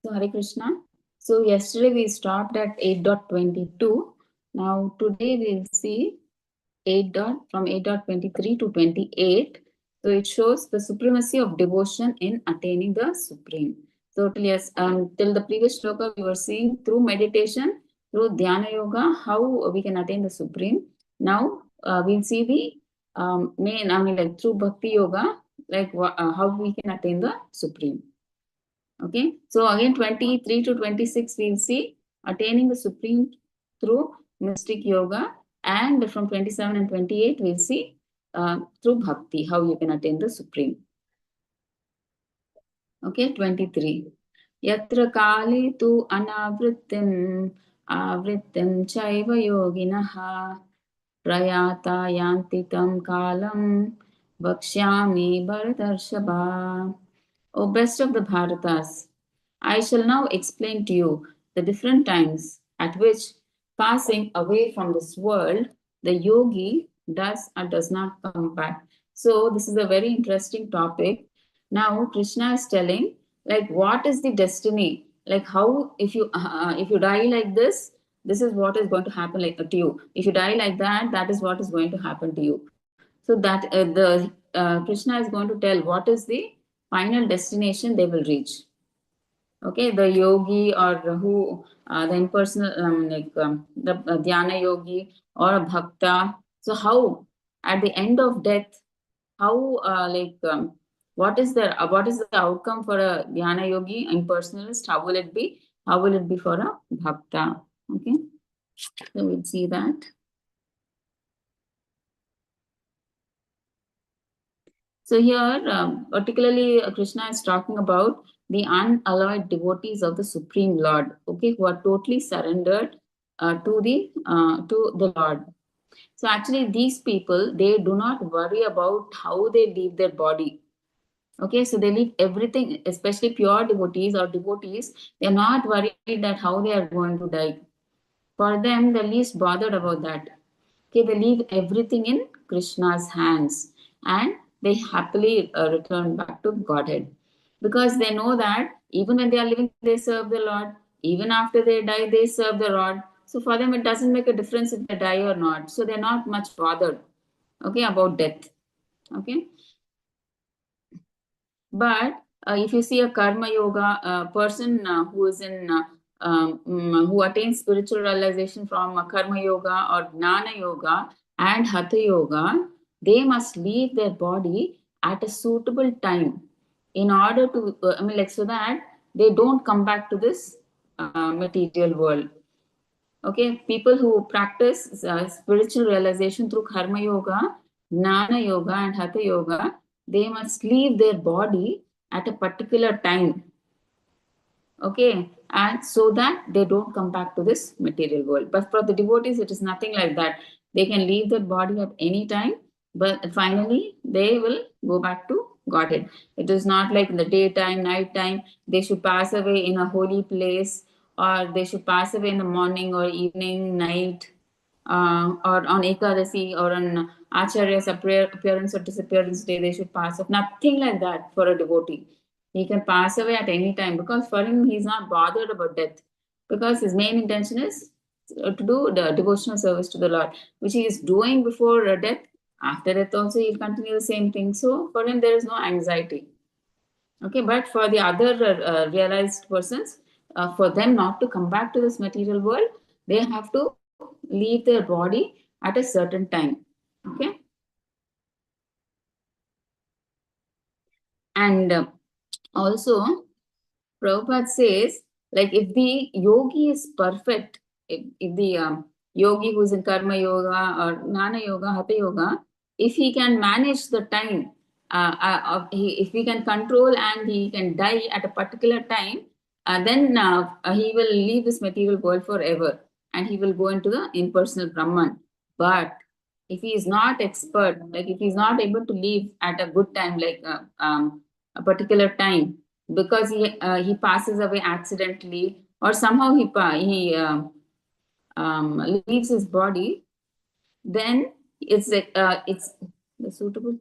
So Hare Krishna. So yesterday we stopped at 8.22. Now today we'll see from 8.23 to 28. So it shows the supremacy of devotion in attaining the supreme. So till the previous shloka we were seeing through meditation, through dhyana yoga, how we can attain the supreme. Now we'll see the like through bhakti yoga, like how we can attain the supreme. Okay, so again 23 to 26 we'll see attaining the supreme through mystic yoga, and from 27 and 28 we'll see through bhakti how you can attain the supreme. Okay, 23. Yatra kali tu anavrittim avrittim chaiva yoginaha prayata yanti tam kalam vakshyami bharatarshaba. O best of the Bharatas, I shall now explain to you the different times at which, passing away from this world, the yogi does or does not come back. So, this is a very interesting topic. Now, Krishna is telling, like, what is the destiny? Like, how if you die like this is what is going to happen like to you. If you die like that, that is what is going to happen to you. So that the Krishna is going to tell what is the final destination they will reach. Okay, the yogi or who the impersonal the dhyana yogi or a bhakta. So how at the end of death, how what is the outcome for a dhyana yogi impersonalist? How will it be? How will it be for a bhakta? Okay, so we'll see that. So here, particularly Krishna is talking about the unalloyed devotees of the Supreme Lord, okay, who are totally surrendered to the Lord. So actually, these people, they do not worry about how they leave their body. Okay, so they leave everything, especially pure devotees or devotees. They are not worried that how they are going to die. For them, they're least bothered about that. Okay, they leave everything in Krishna's hands and they happily return back to Godhead, because they know that even when they are living, they serve the Lord. Even after they die, they serve the Lord. So for them, it doesn't make a difference if they die or not. So they're not much bothered, okay, about death. Okay, but if you see a karma yoga person who is in who attains spiritual realization from karma yoga or jnana yoga and hatha yoga, they must leave their body at a suitable time in order to so that they don't come back to this material world. Okay, people who practice spiritual realization through karma yoga, jnana yoga, and hatha yoga, they must leave their body at a particular time. Okay, and so that they don't come back to this material world. But for the devotees, it is nothing like that. They can leave their body at any time, but finally they will go back to Godhead. It is not like in the daytime, night time, they should pass away in a holy place, or they should pass away in the morning or evening, night, or on Ekadasi or on Acharya's appearance or disappearance day, they should pass off. Nothing like that for a devotee. He can pass away at any time, because for him, he's not bothered about death, because his main intention is to do the devotional service to the Lord, which he is doing before death. After death, also, he'll continue the same thing. So, for him, there is no anxiety. Okay, but for the other realized persons, for them not to come back to this material world, they have to leave their body at a certain time. Okay, and also Prabhupada says, like, if the yogi is perfect, if the yogi who is in karma yoga or jnana yoga, hatha yoga, if he can manage the time, if he can control and he can die at a particular time, then he will leave this material world forever and he will go into the impersonal Brahman. But if he is not expert, like if he is not able to leave at a good time, like a particular time, because he passes away accidentally or somehow he leaves his body, then it's the suitable.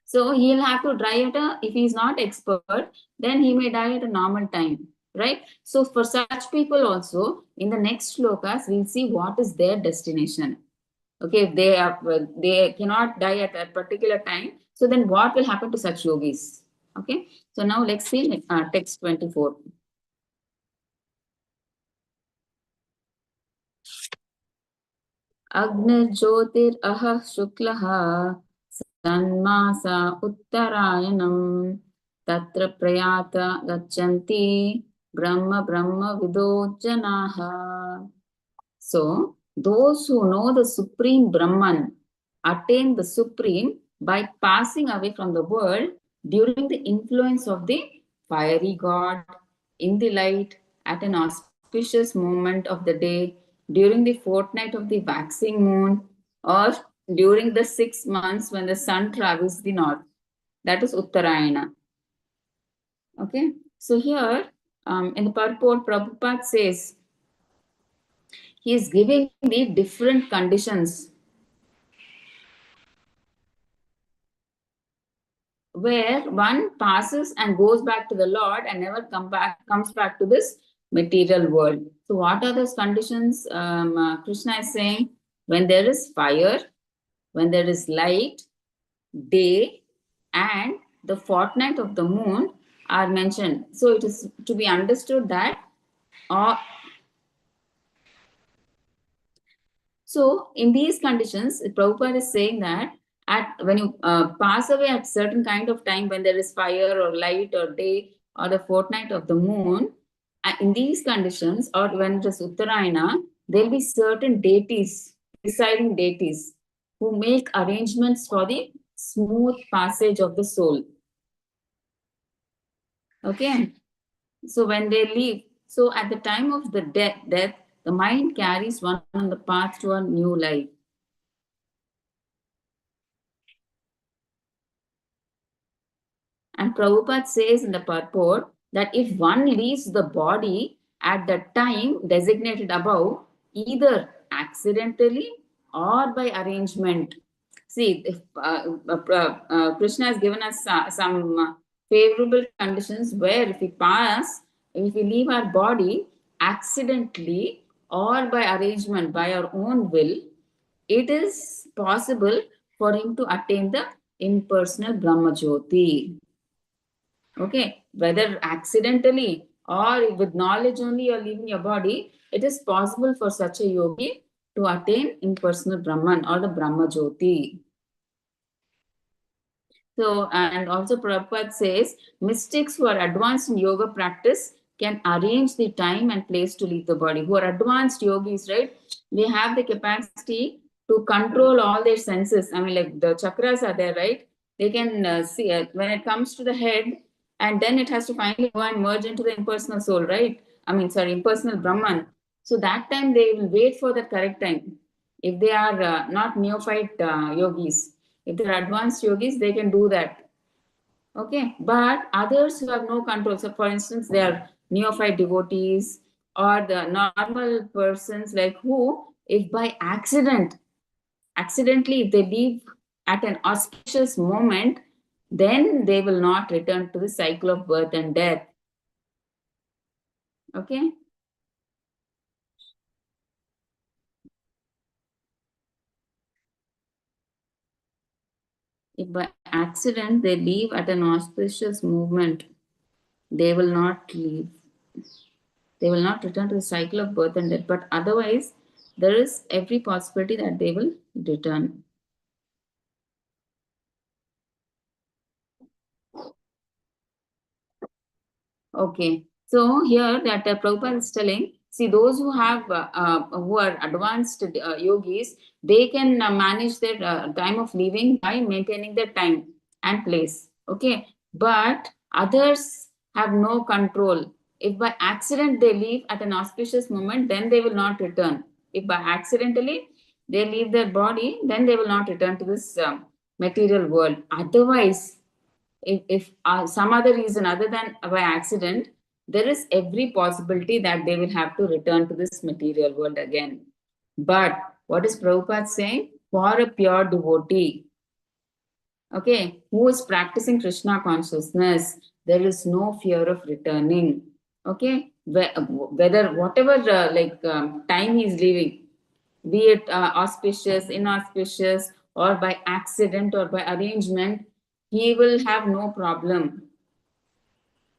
So he'll have to die if he's not expert, then he may die at a normal time, right? So for such people also, in the next shlokas, we'll see what is their destination. Okay, if they cannot die at a particular time, so then what will happen to such yogis? Okay, so now let's see text 24. Agnirjyotir'ah shuklaha Sanmasa Uttarayanam Tatra Prayata Gachanti Brahma Brahma Vido Janaha. So, those who know the Supreme Brahman attain the Supreme by passing away from the world during the influence of the fiery god in the light at an auspicious moment of the day during the fortnight of the waxing moon or during the 6 months when the sun travels the north. That is Uttarayana. Okay. So here in the purport, Prabhupada says he is giving the different conditions where one passes and goes back to the Lord and never comes back to this material world. So what are those conditions? Krishna is saying when there is fire, when there is light, day, and the fortnight of the moon are mentioned. So it is to be understood that so in these conditions, Prabhupada is saying that when you pass away at certain kind of time when there is fire or light or day or the fortnight of the moon, in these conditions or when it is Uttarayana, there will be certain deities, presiding deities, who make arrangements for the smooth passage of the soul. Okay. So when they leave, so at the time of the death, the mind carries one on the path to a new life. And Prabhupada says in the purport that if one leaves the body at the time designated above, either accidentally or by arrangement. See, if, Krishna has given us some favorable conditions where if we leave our body accidentally or by arrangement, by our own will, it is possible for him to attain the impersonal Brahma Jyoti. Okay, whether accidentally or with knowledge only you're leaving your body, it is possible for such a yogi to attain impersonal Brahman or the Brahma Jyoti. So, and also Prabhupada says, mystics who are advanced in yoga practice can arrange the time and place to leave the body. Who are advanced yogis, right? They have the capacity to control all their senses. I mean, like the chakras are there, right? They can see when it comes to the head, and then it has to finally go and merge into the impersonal soul, right? I mean, sorry, impersonal Brahman. So that time they will wait for the correct time. If they are not neophyte yogis, if they're advanced yogis, they can do that. Okay, but others who have no control, so for instance, they are neophyte devotees or the normal persons like who, if by accidentally, if they leave at an auspicious moment, then they will not return to the cycle of birth and death. Okay. If by accident they leave at an auspicious moment, they will not leave. They will not return to the cycle of birth and death, but otherwise, there is every possibility that they will return. Okay, so here that Prabhupada is telling, see those who have who are advanced yogis, they can manage their time of leaving by maintaining their time and place. Okay, but others have no control. If by accident they leave at an auspicious moment, then they will not return. If by accidentally they leave their body, then they will not return to this material world. Otherwise, if some other reason other than by accident, there is every possibility that they will have to return to this material world again. But what is Prabhupada saying? For a pure devotee, Okay, who is practicing Krishna consciousness, there is no fear of returning. Okay, whether whatever time he is living, be it auspicious, inauspicious, or by accident or by arrangement, he will have no problem.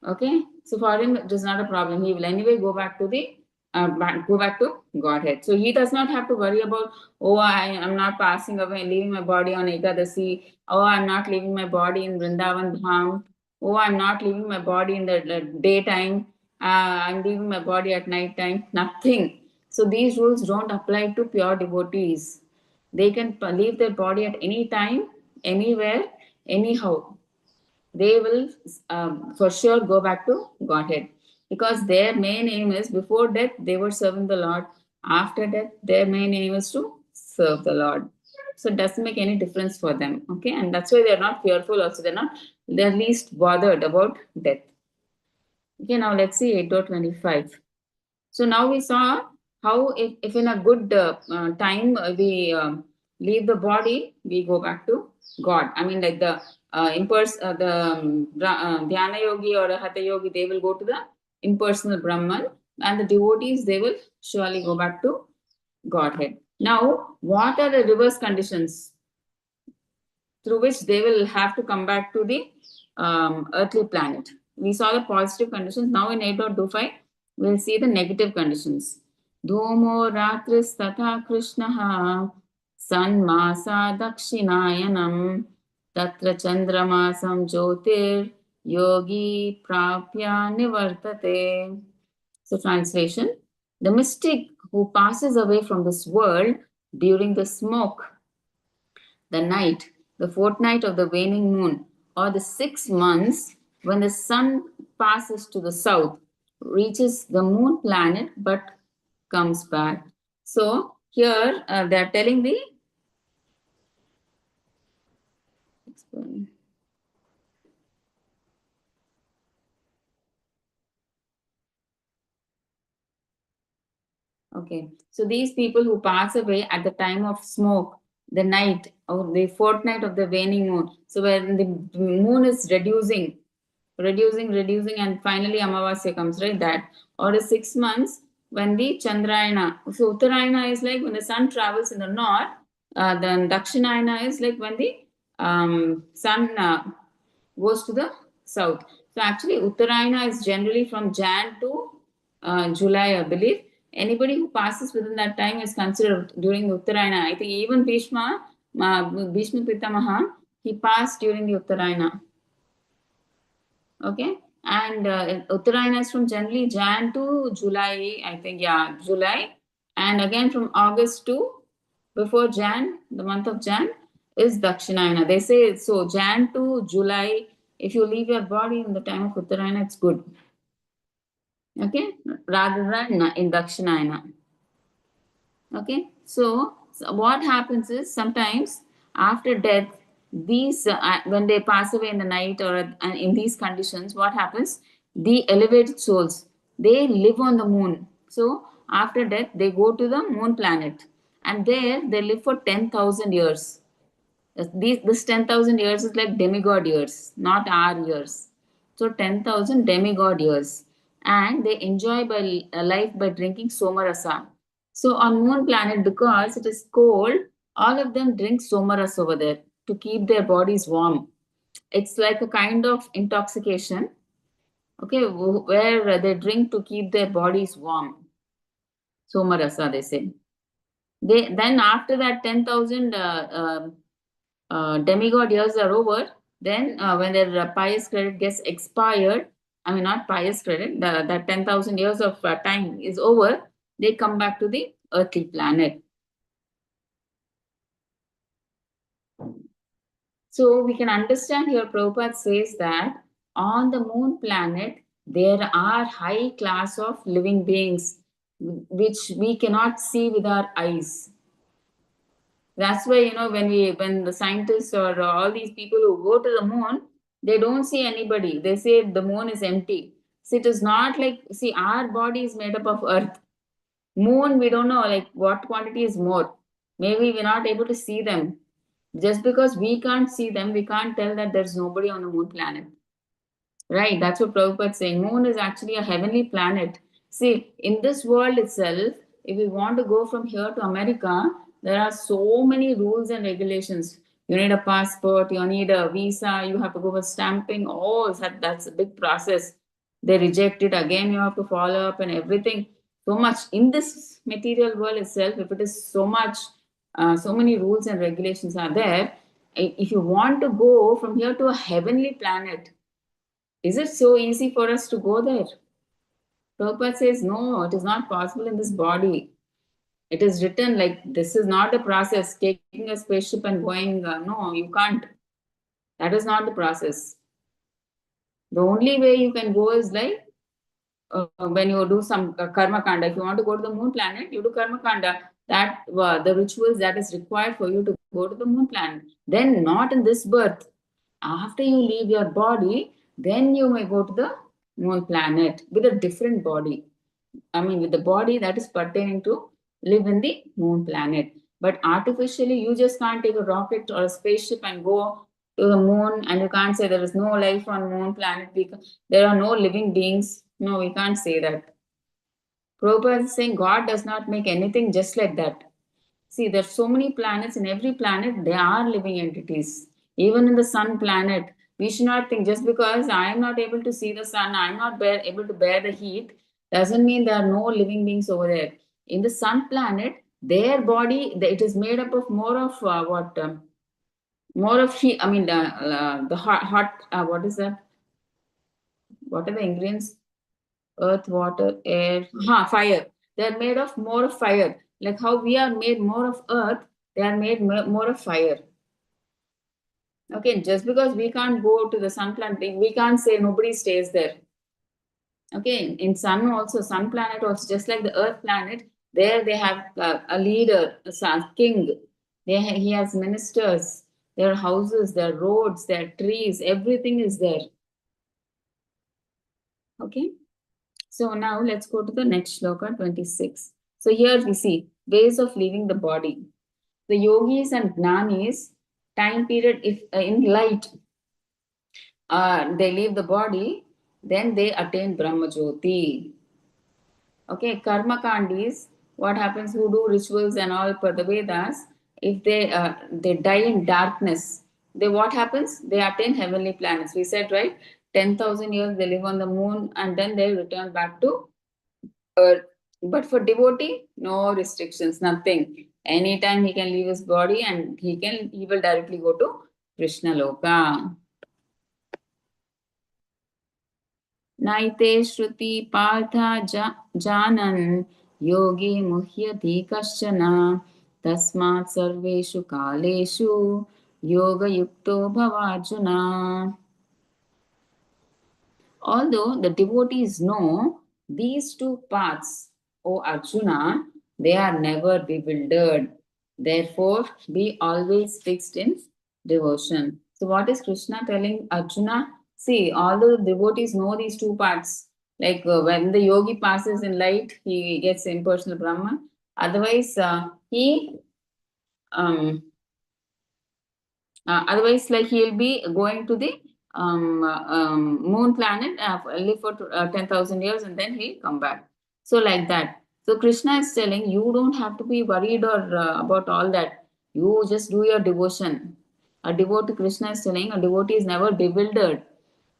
Okay, so for him it is not a problem. He will anyway go back to the go back to Godhead. So he does not have to worry about, oh, I am not passing away, leaving my body on Ekadasi. Oh, I'm not leaving my body in Vrindavan Dham. Oh, I'm not leaving my body in the daytime. I'm leaving my body at night time. Nothing. So these rules don't apply to pure devotees. They can leave their body at any time, anywhere, anyhow. They will for sure go back to Godhead, because their main aim is, before death they were serving the Lord, after death their main aim is to serve the Lord. So it doesn't make any difference for them. Okay, and that's why they're not fearful also. They're least bothered about death. Okay, now let's see 8.25. So now we saw how if in a good time we leave the body, we go back to God. I mean, like the Dhyana yogi or a Hatha yogi, they will go to the impersonal Brahman, and the devotees, they will surely go back to Godhead. Now, what are the reverse conditions through which they will have to come back to the earthly planet? We saw the positive conditions. Now in 8.25, we'll see the negative conditions. Dhomo ratris tatha krishnaha sanmasa dakshinayanam tatra chandramasam jyotir yogi prapya nivartate. So translation, the mystic who passes away from this world during the smoke, the night, the fortnight of the waning moon, or the 6 months when the sun passes to the south, reaches the moon planet but comes back. So here they are telling the okay. So these people who pass away at the time of smoke, the night or the fortnight of the waning moon. So when the moon is reducing, and finally Amavasya comes, right? That, or the 6 months when the Chandrayana. So Uttarayana is like when the sun travels in the north. Then Dakshinayana is like when the sun goes to the south. So actually Uttarayana is generally from Jan to July, I believe. Anybody who passes within that time is considered during the Uttarayana. I think even Bhishma Pitamaha, he passed during the Uttarayana. Okay, and Uttarayana is from generally Jan to July, I think, yeah, July, and again from August to before Jan, the month of Jan is Dakshinayana. They say so Jan to July. If you leave your body in the time of Uttarayana, it's good. Okay, rather than in Dakshinayana. Okay, so what happens is sometimes after death, these when they pass away in the night or in these conditions, what happens? The elevated souls, they live on the moon. So after death, they go to the moon planet, and there they live for 10,000 years. This 10,000 years is like demigod years, not our years. So 10,000 demigod years, and they enjoy by life by drinking somarasa. So on moon planet, because it is cold, all of them drink somaras over there to keep their bodies warm. It's like a kind of intoxication, okay, where they drink to keep their bodies warm. Somarasa, they say. They then after that 10,000 demigod years are over, then when their pious credit gets expired, I mean not pious credit, that 10,000 years of time is over, they come back to the earthly planet. So we can understand here Prabhupada says that on the moon planet, there are high class of living beings which we cannot see with our eyes. That's why, when the scientists or all these people who go to the moon, they don't see anybody. They say the moon is empty. So it is not like, see, our body is made up of earth. Moon, we don't know like what quantity is more. Maybe we're not able to see them. Just because we can't see them, we can't tell that there's nobody on the moon planet. Right, that's what Prabhupada is saying. Moon is actually a heavenly planet. See, in this world itself, if we want to go from here to America, there are so many rules and regulations. You need a passport, you need a visa, you have to go for stamping. Oh, that's a big process. They reject it again, you have to follow up and everything. So much in this material world itself, if it is so much, so many rules and regulations are there. If you want to go from here to a heavenly planet, is it so easy for us to go there? Prabhupada says, no, it is not possible in this body. It is written like this is not a process, taking a spaceship and going, no, you can't. That is not the process. The only way you can go is like when you do some karma kanda. If you want to go to the moon planet, you do karma kanda. That the rituals that is required for you to go to the moon planet. Then not in this birth. After you leave your body, then you may go to the moon planet with a different body. I mean, with the body that is pertaining to live in the moon planet. But artificially, you just can't take a rocket or a spaceship and go to the moon, and you can't say there is no life on moon planet because there are no living beings. No, we can't say that. Prabhupada is saying God does not make anything just like that. See, there's so many planets. In every planet, there are living entities. Even in the sun planet, we should not think just because I am not able to see the sun, I'm not able to bear the heat, doesn't mean there are no living beings over there. In the sun planet, their body, it is made up of more of more of heat. I mean, the hot what is that? What are the ingredients? Earth, water, air, fire. They are made of more of fire. Like how we are made more of earth, they are made more of fire. Okay, just because we can't go to the sun planet, we can't say nobody stays there. Okay, in sun also, sun planet also, just like the earth planet, there they have a leader, a king. He has ministers, their houses, their roads, their trees, everything is there. Okay. So now let's go to the next shloka 26. So here we see ways of leaving the body. The yogis and jnanis time period, if in light they leave the body, then they attain Brahma Jyoti. Okay, karma kandis, what happens who do rituals and all per the Vedas, if they die in darkness, they what happens? They attain heavenly planets. We said right, 10,000 years they live on the moon and then they return back to earth. But for devotee, no restrictions, nothing. Anytime he can leave his body and he will directly go to Krishna Loka. Naite Shruti Partha Janan Yogi Muhyati Kashchana Tasmat Sarveshu Kaleshu Yoga Yukto Bhavajuna. Although the devotees know these two paths, O Arjuna, they are never bewildered. Therefore, be always fixed in devotion. So, what is Krishna telling Arjuna? See, although the devotees know these two paths, like when the yogi passes in light, he gets impersonal Brahman. Otherwise, otherwise, like he'll be going to the moon planet, live for 10,000 years, and then he'll come back. So, like that. So, Krishna is telling you don't have to be worried or about all that. You just do your devotion. A devotee, Krishna is telling, a devotee is never bewildered.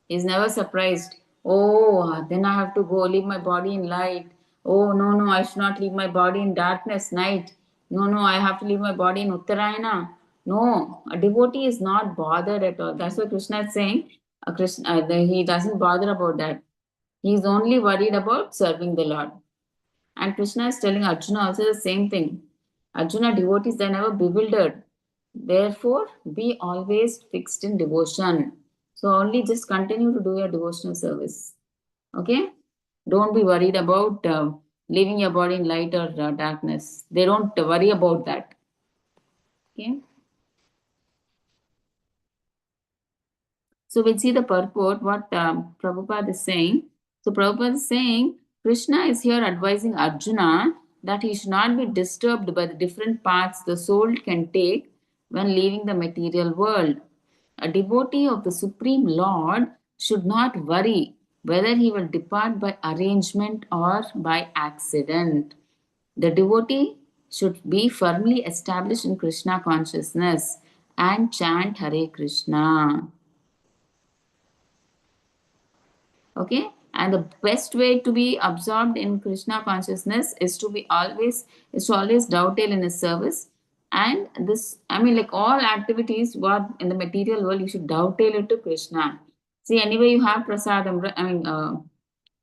He's never surprised. Oh, then I have to go leave my body in light. Oh, no, no, I should not leave my body in darkness, night. No, no, I have to leave my body in Uttarayana. No, a devotee is not bothered at all. That's what Krishna is saying. He doesn't bother about that. He's only worried about serving the Lord. And Krishna is telling Arjuna also the same thing. Arjuna, devotees, they're never bewildered. Therefore, be always fixed in devotion. So only just continue to do your devotional service. Okay? Don't be worried about leaving your body in light or darkness. They don't worry about that. Okay? So we'll see the purport, what Prabhupada is saying. So Prabhupada is saying, Krishna is here advising Arjuna that he should not be disturbed by the different paths the soul can take when leaving the material world. A devotee of the Supreme Lord should not worry whether he will depart by arrangement or by accident. The devotee should be firmly established in Krishna consciousness and chant Hare Krishna. Okay, and the best way to be absorbed in Krishna consciousness is to always dovetail in his service. And this, I mean, like all activities what in the material world, you should dovetail it to Krishna. See, anyway, you have prasadam, I mean,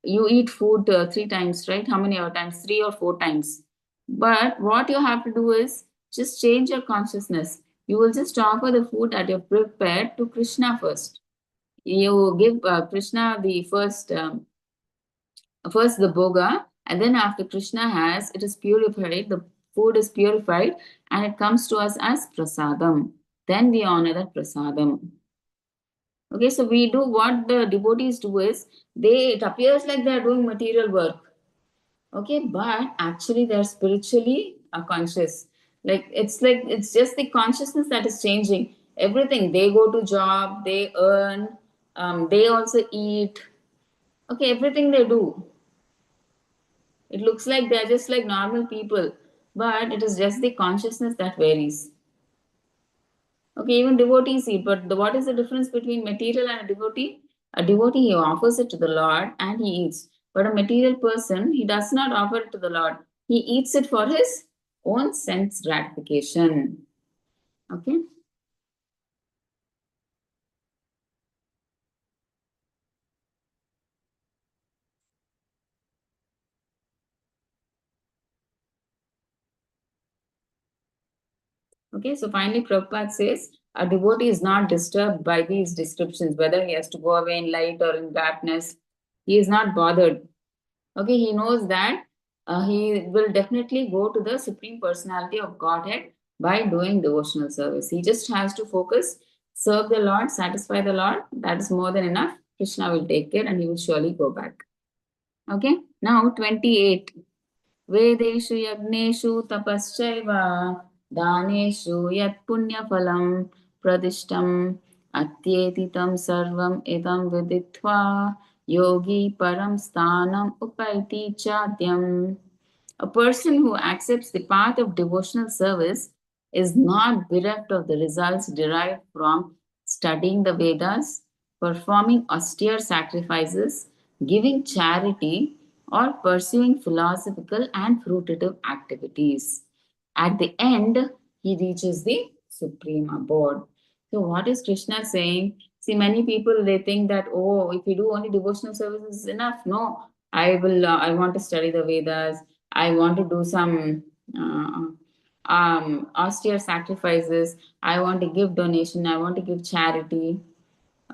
you eat food 3 times, right? How many times? 3 or 4 times. But what you have to do is just change your consciousness. You will just offer the food that you've prepared to Krishna first. You give Krishna the first the bhoga, and then after Krishna has, it is purified, the food is purified, and it comes to us as prasadam. Then we honor that prasadam. Okay, so we do what the devotees do is it appears like they are doing material work. Okay, but actually they're spiritually conscious. It's just the consciousness that is changing. Everything, they go to job, they earn, they also eat. Okay, everything they do. It looks like they're just like normal people, but it is just the consciousness that varies. Okay, even devotees eat, but what is the difference between material and a devotee? A devotee, he offers it to the Lord and he eats. But a material person, he does not offer it to the Lord. He eats it for his own sense gratification. Okay. Okay, so finally Prabhupada says, a devotee is not disturbed by these descriptions, whether he has to go away in light or in darkness. He is not bothered. Okay, he knows that he will definitely go to the Supreme Personality of Godhead by doing devotional service. He just has to focus, serve the Lord, satisfy the Lord. That is more than enough. Krishna will take care and he will surely go back. Okay, now 28. Vedeshu yagneshu tapaschaiva daneshu yat punyaphalam pradishtam atyetitam sarvam idam viditva yogi param sthanam upaiti chadyam. A person who accepts the path of devotional service is not bereft of the results derived from studying the Vedas, performing austere sacrifices, giving charity, or pursuing philosophical and fruitive activities. At the end, he reaches the supreme abode. So, what is Krishna saying? See, many people they think that, oh, if you do only devotional service is enough. No, I want to study the Vedas. I want to do some austere sacrifices. I want to give donation. I want to give charity.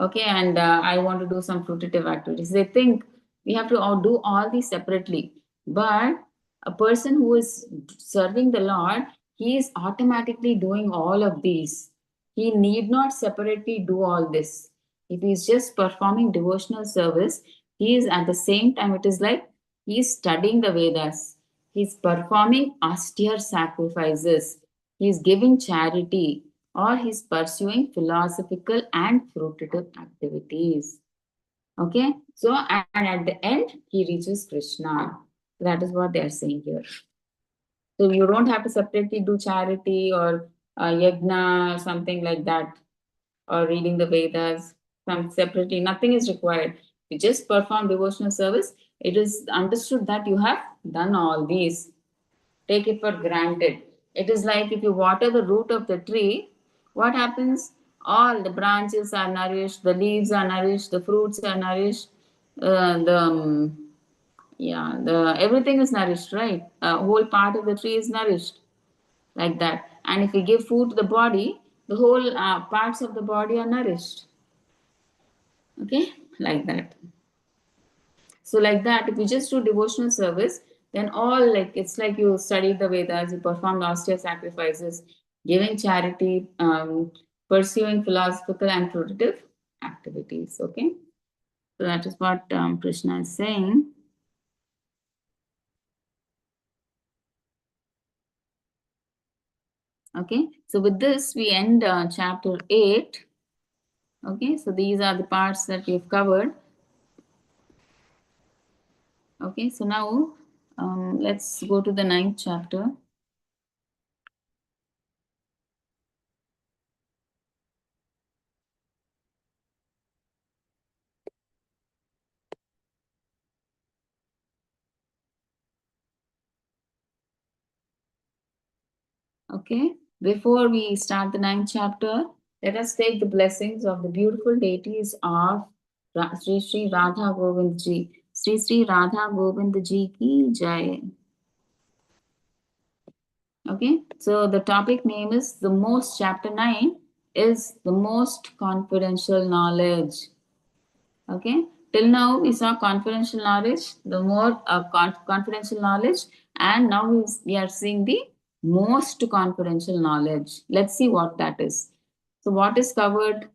Okay, and I want to do some fruitative activities. They think we have to all do all these separately. But a person who is serving the Lord, he is automatically doing all of these. He need not separately do all this. If he is just performing devotional service, he is at the same time, it is like he is studying the Vedas. He is performing austere sacrifices. He is giving charity or he's pursuing philosophical and fruitive activities. Okay, so and at the end, he reaches Krishna. That is what they are saying here. So you don't have to separately do charity or yajna or something like that, or reading the Vedas, some separately. Nothing is required. You just perform devotional service. It is understood that you have done all these. Take it for granted. It is like if you water the root of the tree, what happens? All the branches are nourished, the leaves are nourished, the fruits are nourished, the everything is nourished, right? A whole part of the tree is nourished like that. And if we give food to the body, the whole parts of the body are nourished. Okay, like that. So like that, if you just do devotional service, then all like it's like you studied the Vedas, you performed austere sacrifices, giving charity, pursuing philosophical and fruitive activities. Okay, so that is what Krishna is saying. Okay, so with this we end chapter 8. Okay, so these are the parts that we've covered. Okay, so now let's go to the 9th chapter. Okay, before we start the 9th chapter, let us take the blessings of the beautiful deities of Sri Radha Govind Ji. Sri Radha Govind Ji ki Jai. Okay, so the topic name is the most, chapter 9 is the most confidential knowledge. Okay, till now we saw confidential knowledge, the more confidential knowledge, and now we are seeing the most confidential knowledge. Let's see what that is. So, what is covered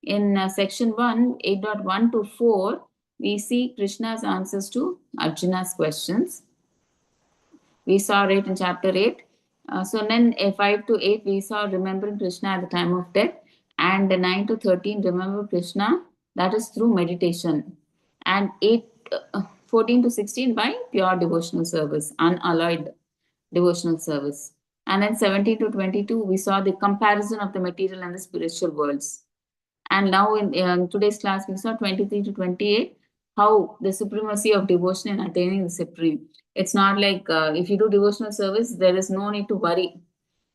in section 1, 8.1 to 4? We see Krishna's answers to Arjuna's questions. We saw it in chapter 8. So then 5 to 8 we saw remembering Krishna at the time of death, and 9 to 13 remember Krishna, that is through meditation, and 14 to 16 by pure devotional service, unalloyed devotional service. And then 17 to 22 we saw the comparison of the material and the spiritual worlds. And now in today's class, we saw 23 to 28, how the supremacy of devotion in attaining the supreme. It's not like if you do devotional service, there is no need to worry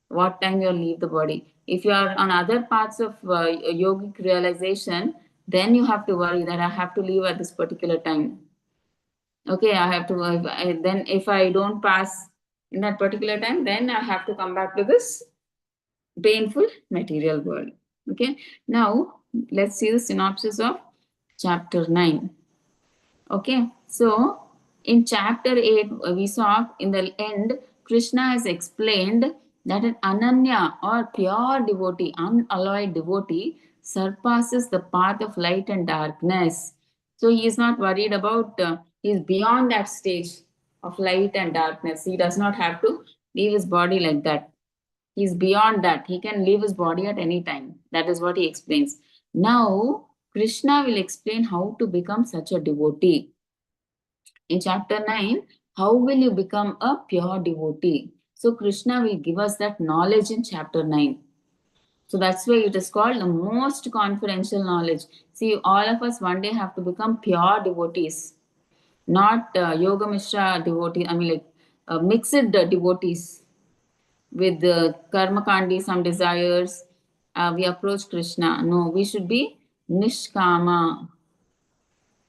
what time you'll leave the body. If you are on other parts of yogic realization, then you have to worry that I have to leave at this particular time. Okay, I have to, then if I don't pass in that particular time, then I have to come back to this painful material world. Okay, now let's see the synopsis of chapter 9. Okay, so in chapter 8, we saw in the end, Krishna has explained that an Ananya or pure devotee, unalloyed devotee, surpasses the path of light and darkness. So he is not worried about, he is beyond that stage of light and darkness. He does not have to leave his body like that. He's beyond that. He can leave his body at any time. That is what he explains. Now, Krishna will explain how to become such a devotee. In chapter 9, how will you become a pure devotee? So, Krishna will give us that knowledge in chapter 9. So, that's why it is called the most confidential knowledge. See, all of us one day have to become pure devotees, not Yoga Mishra devotees, I mean, like mixed devotees with the karma kandi, some desires, we approach Krishna. No, we should be nishkama.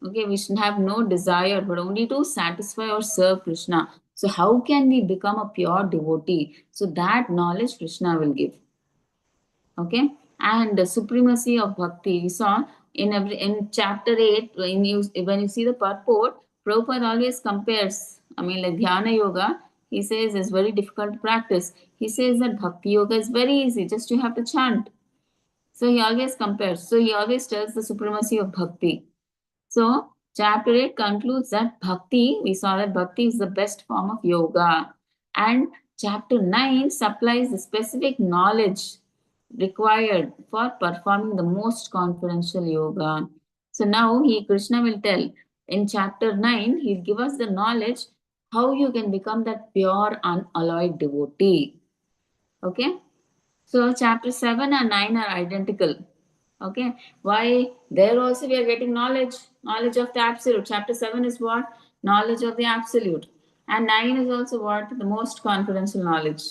Okay, we should have no desire, but only to satisfy or serve Krishna. So, how can we become a pure devotee? So, that knowledge Krishna will give. Okay, and the supremacy of bhakti we saw in chapter 8. When you see the purport, Prabhupada always compares. I mean, like dhyana yoga, he says is very difficult to practice. He says that bhakti yoga is very easy, just you have to chant. So he always compares. So he always tells the supremacy of bhakti. So chapter 8 concludes that bhakti, we saw that bhakti is the best form of yoga. And chapter 9 supplies the specific knowledge required for performing the most confidential yoga. So now Krishna will tell in chapter 9, he'll give us the knowledge how you can become that pure unalloyed devotee. Okay. So chapter 7 and 9 are identical. Okay. Why? There also we are getting knowledge of the absolute. Chapter 7 is what? Knowledge of the absolute. And 9 is also what? The most confidential knowledge.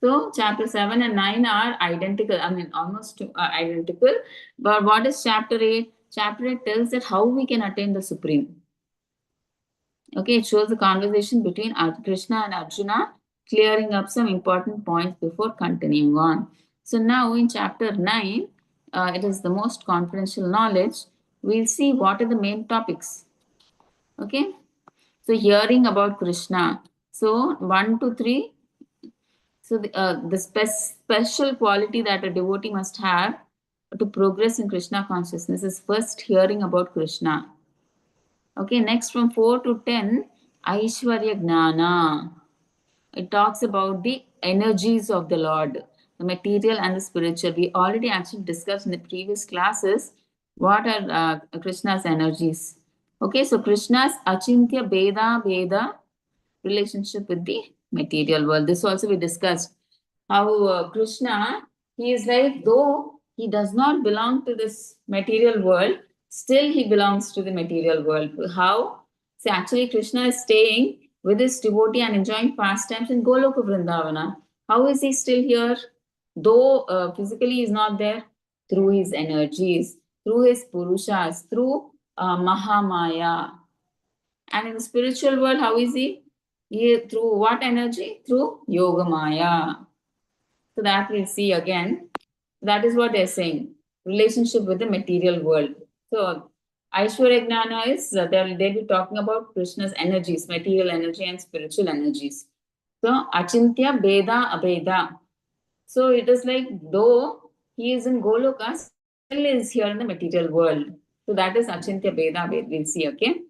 So chapter 7 and 9 are identical. I mean, almost identical. But what is chapter 8? Chapter 8 tells that how we can attain the supreme. Okay, it shows the conversation between Krishna and Arjuna, clearing up some important points before continuing on. So now in chapter 9, it is the most confidential knowledge. We'll see what are the main topics. Okay, so hearing about Krishna. So 1 to 3. So the special quality that a devotee must have to progress in Krishna consciousness is first hearing about Krishna. Okay, next from 4 to 10, Aishwarya Gnana. It talks about the energies of the Lord, the material and the spiritual. We already actually discussed in the previous classes what are Krishna's energies. Okay, so Krishna's Achintya Beda relationship with the material world. This also we discussed how Krishna, he is like, though he does not belong to this material world, still he belongs to the material world. How? So actually Krishna is staying with his devotee and enjoying pastimes in Goloka Vrindavana. How is he still here? Though physically he is not there, through his energies, through his purushas, through Mahamaya. And in the spiritual world, how is he? Through what energy? Through Yoga Maya. So that we'll see again. That is what they're saying. Relationship with the material world. So Aishwarya Gnana is, they'll be talking about Krishna's energies, material energy and spiritual energies. So Achintya Beda Abeda. So it is like, though he is in Goloka, still is here in the material world. So that is Achintya Beda, we'll see, okay?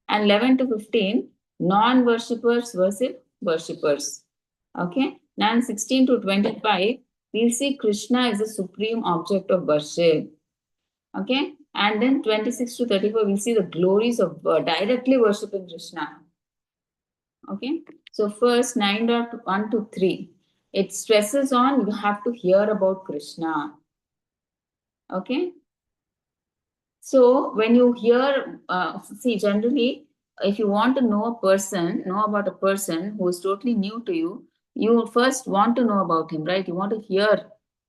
And 11 to 15, non-worshippers versus worshippers. Okay? Now 16 to 25, we'll see Krishna is the supreme object of worship. Okay? And then 26 to 34, we'll see the glories of directly worshipping Krishna. Okay? So first 9.1 to 3, it stresses on you have to hear about Krishna. Okay? So when you hear, see, generally, if you want to know about a person who is totally new to you, you first want to know about him, right? You want to hear,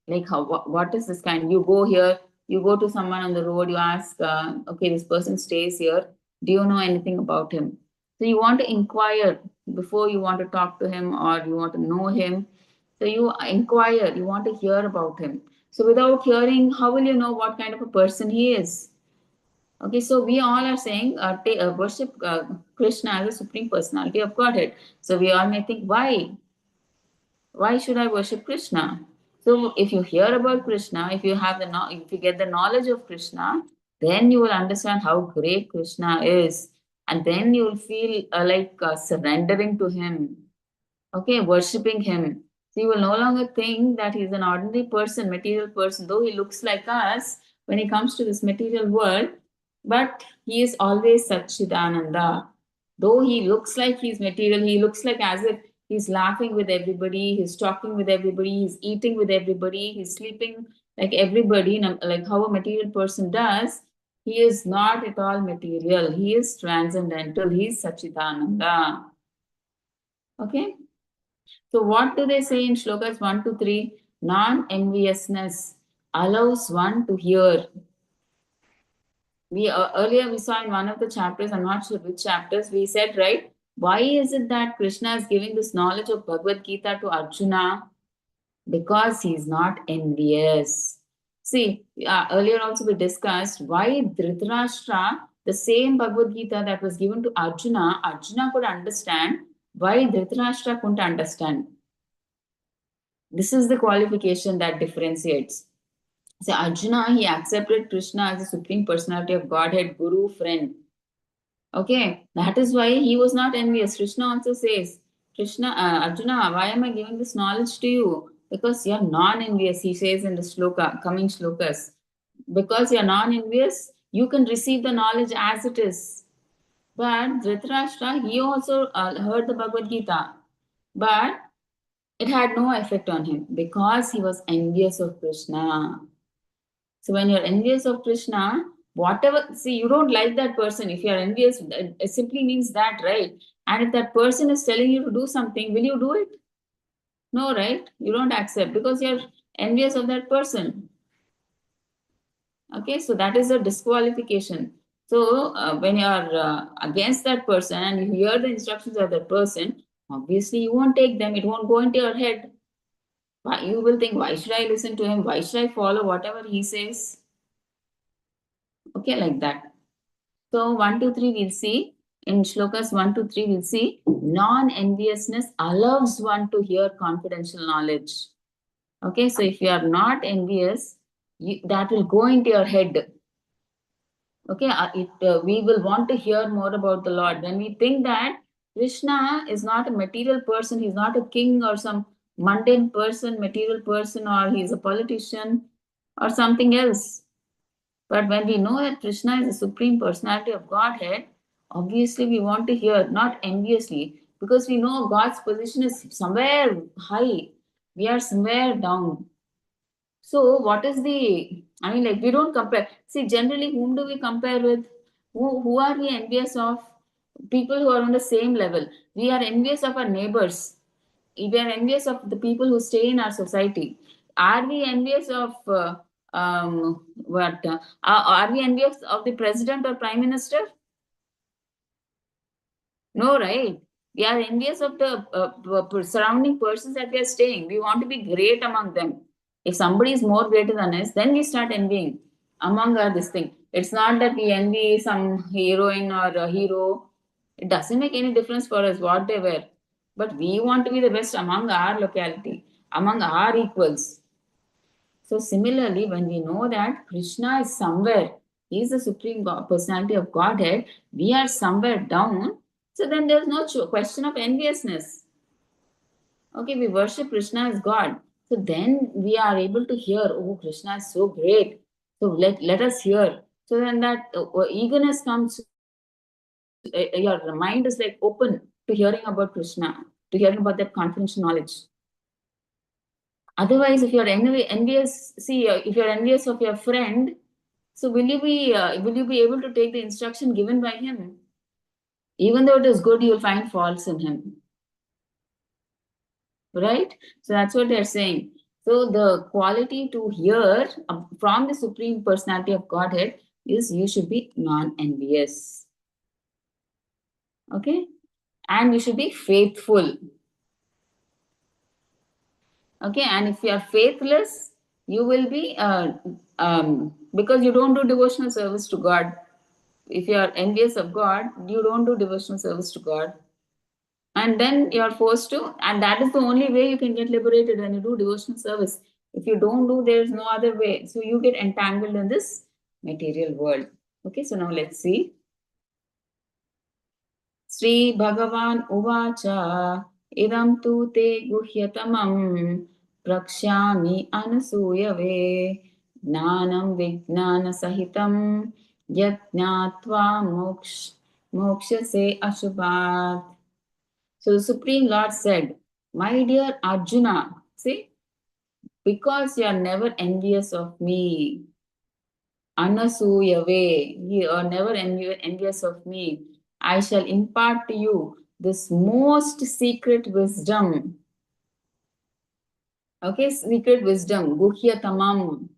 like, what is this kind? You go here, you go to someone on the road, you ask, okay, this person stays here. Do you know anything about him? So you want to inquire before you want to talk to him or you want to know him. So you inquire, you want to hear about him. So without hearing, how will you know what kind of a person he is? Okay, so we all are saying worship Krishna as a supreme personality of Godhead. So we all may think, why? Why should I worship Krishna? So if you hear about Krishna, if you get the knowledge of Krishna, then you will understand how great Krishna is, and then you will feel like surrendering to him. Okay, worshipping him. So you will no longer think that he's an ordinary person, material person, though he looks like us when he comes to this material world, but he is always Satchidananda. Though he looks like he's material, he looks like as if he's laughing with everybody, he's talking with everybody, he's eating with everybody, he's sleeping like everybody, like how a material person does. He is not at all material. He is transcendental. He is Satchidananda. Okay? So what do they say in shlokas 1 to 3? Non-enviousness allows one to hear. Earlier we saw in one of the chapters, I'm not sure which chapters, we said, right, why is it that Krishna is giving this knowledge of Bhagavad Gita to Arjuna? Because he is not envious. See, earlier also we discussed why Dhritarashtra, the same Bhagavad Gita that was given to Arjuna, Arjuna could understand, why Dhritarashtra couldn't understand. This is the qualification that differentiates. So Arjuna, he accepted Krishna as the supreme personality of Godhead, Guru, friend. Okay, that is why he was not envious. Krishna also says, Arjuna, why am I giving this knowledge to you? Because you are non-envious, he says in the shloka, coming shlokas. Because you are non-envious, you can receive the knowledge as it is. But Dhritarashtra, he also heard the Bhagavad Gita. But it had no effect on him because he was envious of Krishna. So when you're envious of Krishna, whatever, see, you don't like that person. If you're envious, it simply means that, right? And if that person is telling you to do something, will you do it? No, right? You don't accept because you're envious of that person. Okay, so that is a disqualification. So when you're against that person and you hear the instructions of that person, obviously you won't take them. It won't go into your head. You will think, why should I listen to him? Why should I follow whatever he says? Okay, like that. So 1 to 3 we'll see. In shlokas 1 to 3 we'll see non-enviousness allows one to hear confidential knowledge. Okay, so if you are not envious, that will go into your head. Okay, we will want to hear more about the Lord. When we think that Krishna is not a material person, he's not a king or some mundane person, material person, or he's a politician or something else. But when we know that Krishna is the Supreme Personality of Godhead, obviously we want to hear, not enviously, because we know God's position is somewhere high. We are somewhere down. So, what is the, I mean, like, we don't compare. See, generally, whom do we compare with? Who are we envious of? People who are on the same level. We are envious of our neighbors. We are envious of the people who stay in our society. Are we envious of what? Are we envious of the president or prime minister? No, right? We are envious of the surrounding persons that we are staying. We want to be great among them. If somebody is more greater than us, then we start envying among this thing. It's not that we envy some heroine or a hero. It doesn't make any difference for us what they wear. But we want to be the best among our locality, among our equals. So similarly, when we know that Krishna is somewhere, he is the supreme personality of Godhead, we are somewhere down. So then there's no question of enviousness. Okay, we worship Krishna as God. So then we are able to hear, oh, Krishna is so great. So let us hear. So then that eagerness comes, your mind is like open to hearing about Krishna, to hearing about that confidential knowledge. Otherwise, if you're envious, see, if you're envious of your friend, so will you be able to take the instruction given by him? Even though it is good, you'll find faults in him, right? So that's what they're saying. So the quality to hear from the Supreme Personality of Godhead is you should be non-envious, okay, and you should be faithful. Okay, and if you are faithless, you will be because you don't do devotional service to God. If you are envious of God, you don't do devotional service to God, and then you are forced to, and that is the only way you can get liberated when you do devotional service. If you don't do, there is no other way. So you get entangled in this material world. Okay, so now let's see. Sri Bhagavan Uvacha Idam tu te guhyatamam prakshami anasuyave Gnanam Vijnana Sahitam Yajnatva Mokshase Ashubhat. So the Supreme Lord said, my dear Arjuna, see, because you are never envious of me, Anasuyave, you are never envious of me, I shall impart to you this most secret wisdom. Okay, secret wisdom, Guhya Tamam,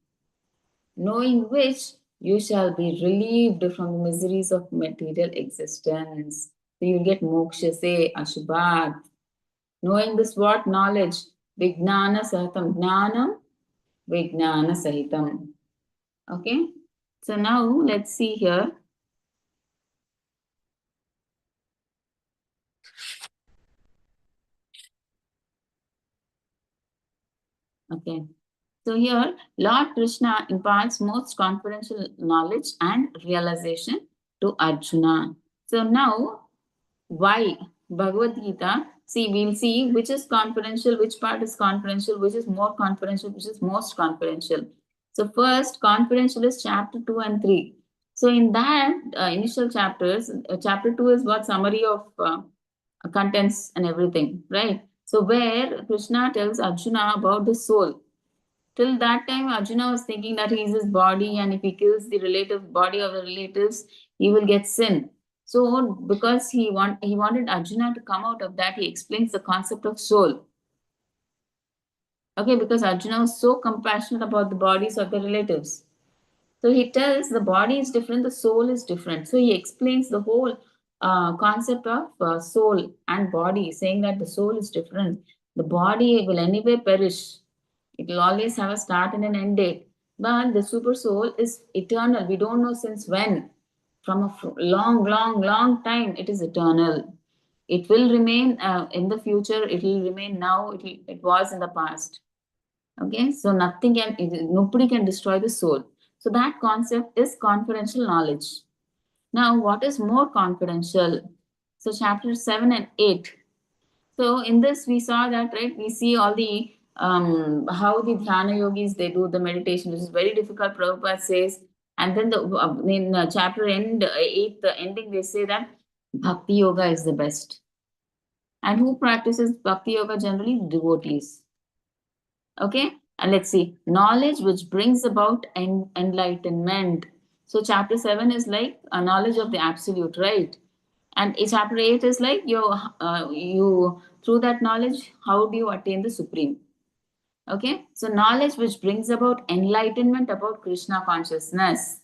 knowing which you shall be relieved from the miseries of material existence. So you will get moksha, say Ashubhat. Knowing this what knowledge? Vijnana Sahitam. Jnanam Vijnana Sahitam. Okay. So now let's see here. Okay. So here, Lord Krishna imparts most confidential knowledge and realization to Arjuna. So now, why Bhagavad Gita? See, we'll see which is confidential, which part is confidential, which is more confidential, which is most confidential. So first, confidential is chapter 2 and 3. So in that initial chapters, chapter 2 is what summary of contents and everything, right? So where Krishna tells Arjuna about the soul. Till that time, Arjuna was thinking that he is his body, and if he kills the relative body of the relatives, he will get sin. So, because he wanted Arjuna to come out of that, he explains the concept of soul. Okay, because Arjuna was so compassionate about the bodies of the relatives. So he tells the body is different, the soul is different. So he explains the whole concept of soul and body, saying that the soul is different. The body will anyway perish. It will always have a start and an end date. But the super soul is eternal. We don't know since when. From a long, long, long time, it is eternal. It will remain in the future. It will remain now. It was in the past. Okay, so nobody can destroy the soul. So that concept is confidential knowledge. Now, what is more confidential? So chapter 7 and 8. So in this, we saw that, right? We see all the how the dhyana yogis, they do the meditation, which is very difficult. Prabhupada says, and then the in chapter end 8, the ending, they say that bhakti yoga is the best. And who practices bhakti yoga generally? Devotees. Okay, and let's see, knowledge which brings about enlightenment. So chapter 7 is like a knowledge of the absolute, right? And chapter 8 is like you through that knowledge, how do you attain the supreme? Okay, so knowledge which brings about enlightenment about Krishna consciousness.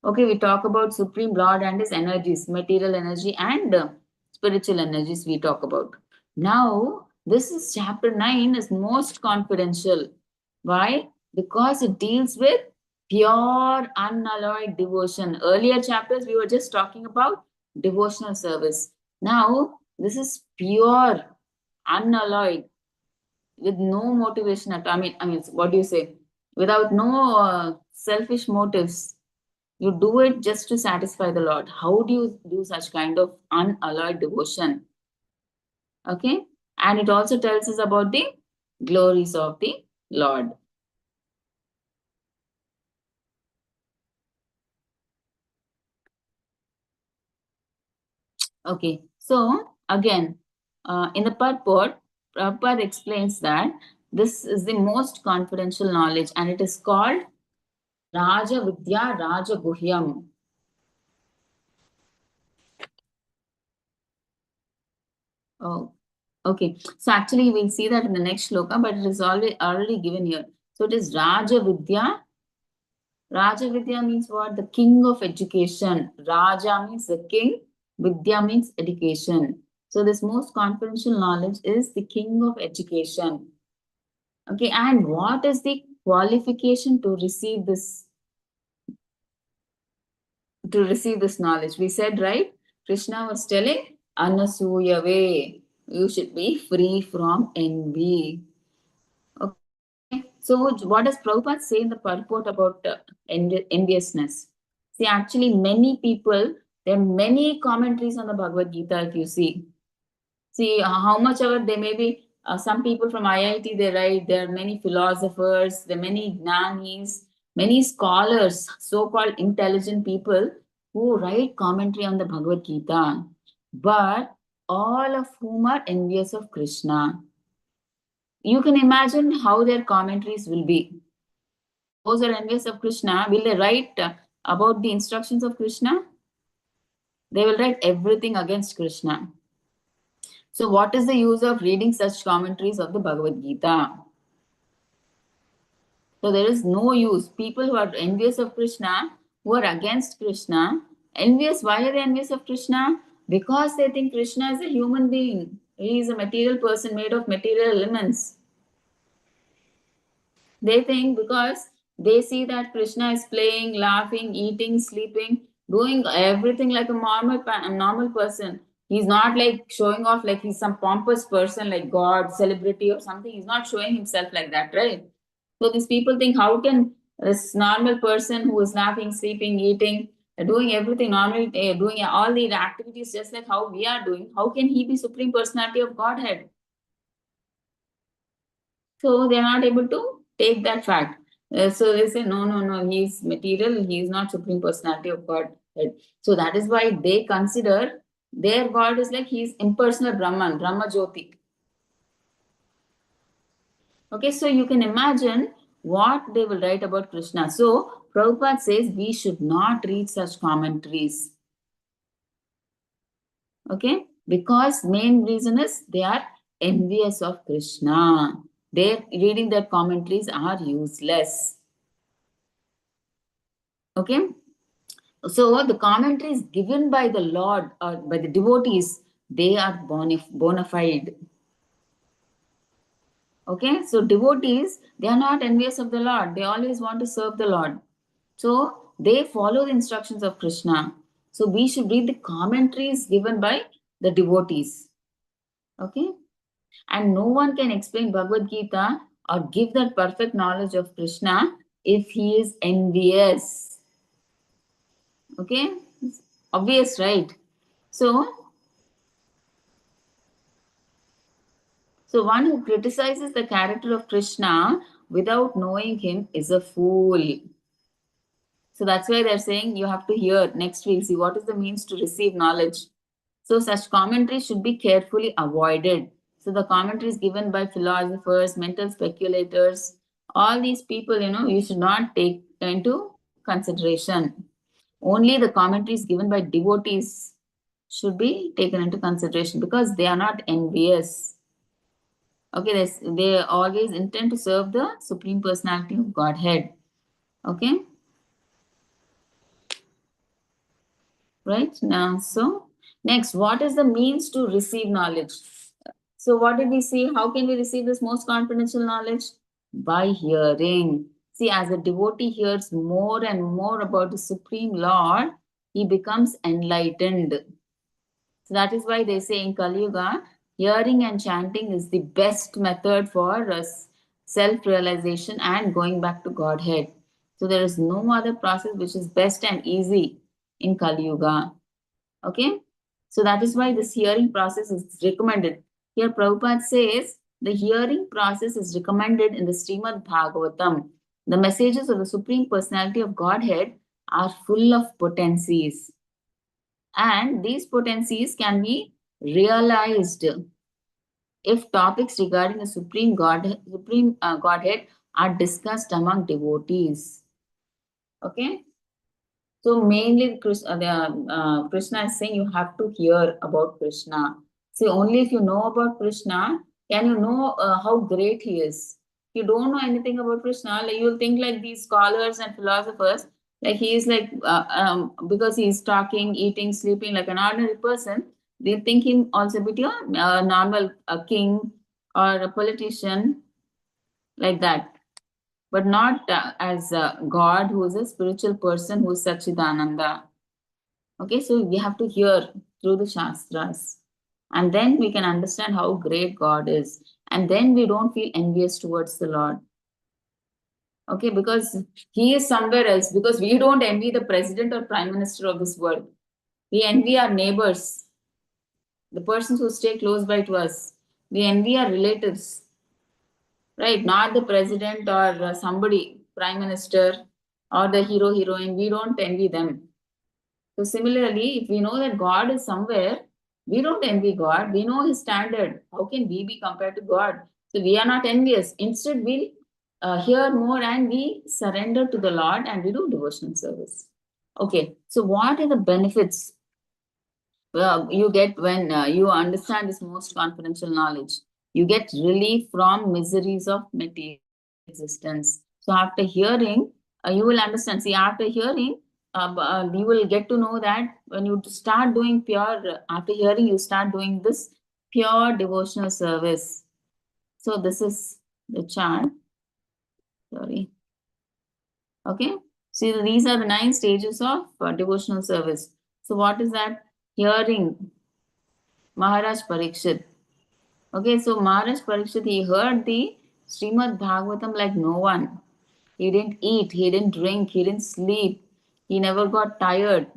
Okay, we talk about Supreme Lord and his energies, material energy and spiritual energies we talk about. Now, this is chapter 9 is most confidential. Why? Because it deals with pure unalloyed devotion. Earlier chapters we were just talking about devotional service. Now, this is pure unalloyed with no motivation at, I mean, what do you say? Without no selfish motives. You do it just to satisfy the Lord. How do you do such kind of unalloyed devotion? Okay. And it also tells us about the glories of the Lord. Okay. So again, in the purport, Prabhupada explains that this is the most confidential knowledge and it is called Raja Vidya Raja Guhyam. Oh, okay. So actually, we'll see that in the next shloka, but it is already given here. So it is Raja Vidya. Raja Vidya means what? The king of education. Raja means the king. Vidya means education. So this most confidential knowledge is the king of education. Okay, and what is the qualification to receive this knowledge? We said, right? Krishna was telling Anasuya way. You should be free from envy. Okay. So what does Prabhupada say in the purport about enviousness? See, actually, many people, there are many commentaries on the Bhagavad Gita, if you see. See, how much ever they may be, some people from IIT, they write, there are many philosophers, there are many jnanis, many scholars, so-called intelligent people who write commentary on the Bhagavad Gita, but all of whom are envious of Krishna. You can imagine how their commentaries will be. Those are envious of Krishna. Will they write about the instructions of Krishna? They will write everything against Krishna. So, what is the use of reading such commentaries of the Bhagavad Gita? So, there is no use. People who are envious of Krishna, who are against Krishna, envious, why are they envious of Krishna? Because they think Krishna is a human being. He is a material person made of material elements. They think because they see that Krishna is playing, laughing, eating, sleeping, doing everything like a normal person. He's not like showing off like he's some pompous person like God, celebrity or something. He's not showing himself like that, right? So these people think, how can this normal person who is laughing, sleeping, eating, doing everything normal, doing all the activities just like how we are doing, how can he be Supreme Personality of Godhead? So they are not able to take that fact. So they say, no, no, no, he's material, he is not Supreme Personality of God. Right? So that is why they consider their God is like he is impersonal Brahman, Brahma Jyoti. Okay, so you can imagine what they will write about Krishna. So Prabhupada says we should not read such commentaries. Okay, because main reason is they are envious of Krishna. They reading their commentaries are useless. Okay, so the commentaries given by the Lord or by the devotees, they are bona fide. Okay, so devotees, they are not envious of the Lord. They always want to serve the Lord. So they follow the instructions of Krishna. So we should read the commentaries given by the devotees. Okay, and no one can explain Bhagavad Gita or give that perfect knowledge of Krishna if he is envious. Okay, obvious, right? So So one who criticizes the character of Krishna without knowing him is a fool. So that's why they're saying you have to hear. Next we'll see what is the means to receive knowledge. So such commentary should be carefully avoided. So the commentaries given by philosophers, mental speculators, all these people, you should not take into consideration. Only the commentaries given by devotees should be taken into consideration because they are not envious. Okay, they always intend to serve the Supreme Personality of Godhead. Okay, right now. So, next, what is the means to receive knowledge? So, what did we see? How can we receive this most confidential knowledge? By hearing. See, as a devotee hears more and more about the Supreme Lord, he becomes enlightened. So that is why they say in Kali Yuga, hearing and chanting is the best method for self-realization and going back to Godhead. So there is no other process which is best and easy in Kali Yuga. Okay? So that is why this hearing process is recommended. Here Prabhupada says the hearing process is recommended in the Srimad Bhagavatam. The messages of the Supreme Personality of Godhead are full of potencies. And these potencies can be realized if topics regarding the Supreme Godhead are discussed among devotees. Okay, so mainly Krishna is saying you have to hear about Krishna. See, only if you know about Krishna can you know how great he is. If you don't know anything about Krishna, like you'll think like these scholars and philosophers, like he is like because he's talking, eating, sleeping like an ordinary person. They think him also be a normal king or a politician like that, but not as God, who is a spiritual person, who is Sachidananda. Okay, so we have to hear through the Shastras. And then we can understand how great God is. And then we don't feel envious towards the Lord. Okay, because He is somewhere else. Because we don't envy the president or prime minister of this world. We envy our neighbors, the persons who stay close by to us. We envy our relatives, right? Not the president or somebody, prime minister or the hero, heroine. We don't envy them. So similarly, if we know that God is somewhere, we don't envy God. We know His standard. How can we be compared to God? So we are not envious. Instead, we'll hear more and we surrender to the Lord and we do devotional service. Okay, so what are the benefits you get when you understand this most confidential knowledge? You get relief from miseries of material existence. So after hearing, you will understand. See, after hearing, you will get to know that when you start doing after hearing, you start doing this pure devotional service. So this is the chart. Sorry. Okay. See, these are the 9 stages of devotional service. So what is that? Hearing. Maharaj Parikshit. Okay, so Maharaj Parikshit, he heard the Srimad Bhagavatam like no one. He didn't eat, he didn't drink, he didn't sleep, he never got tired.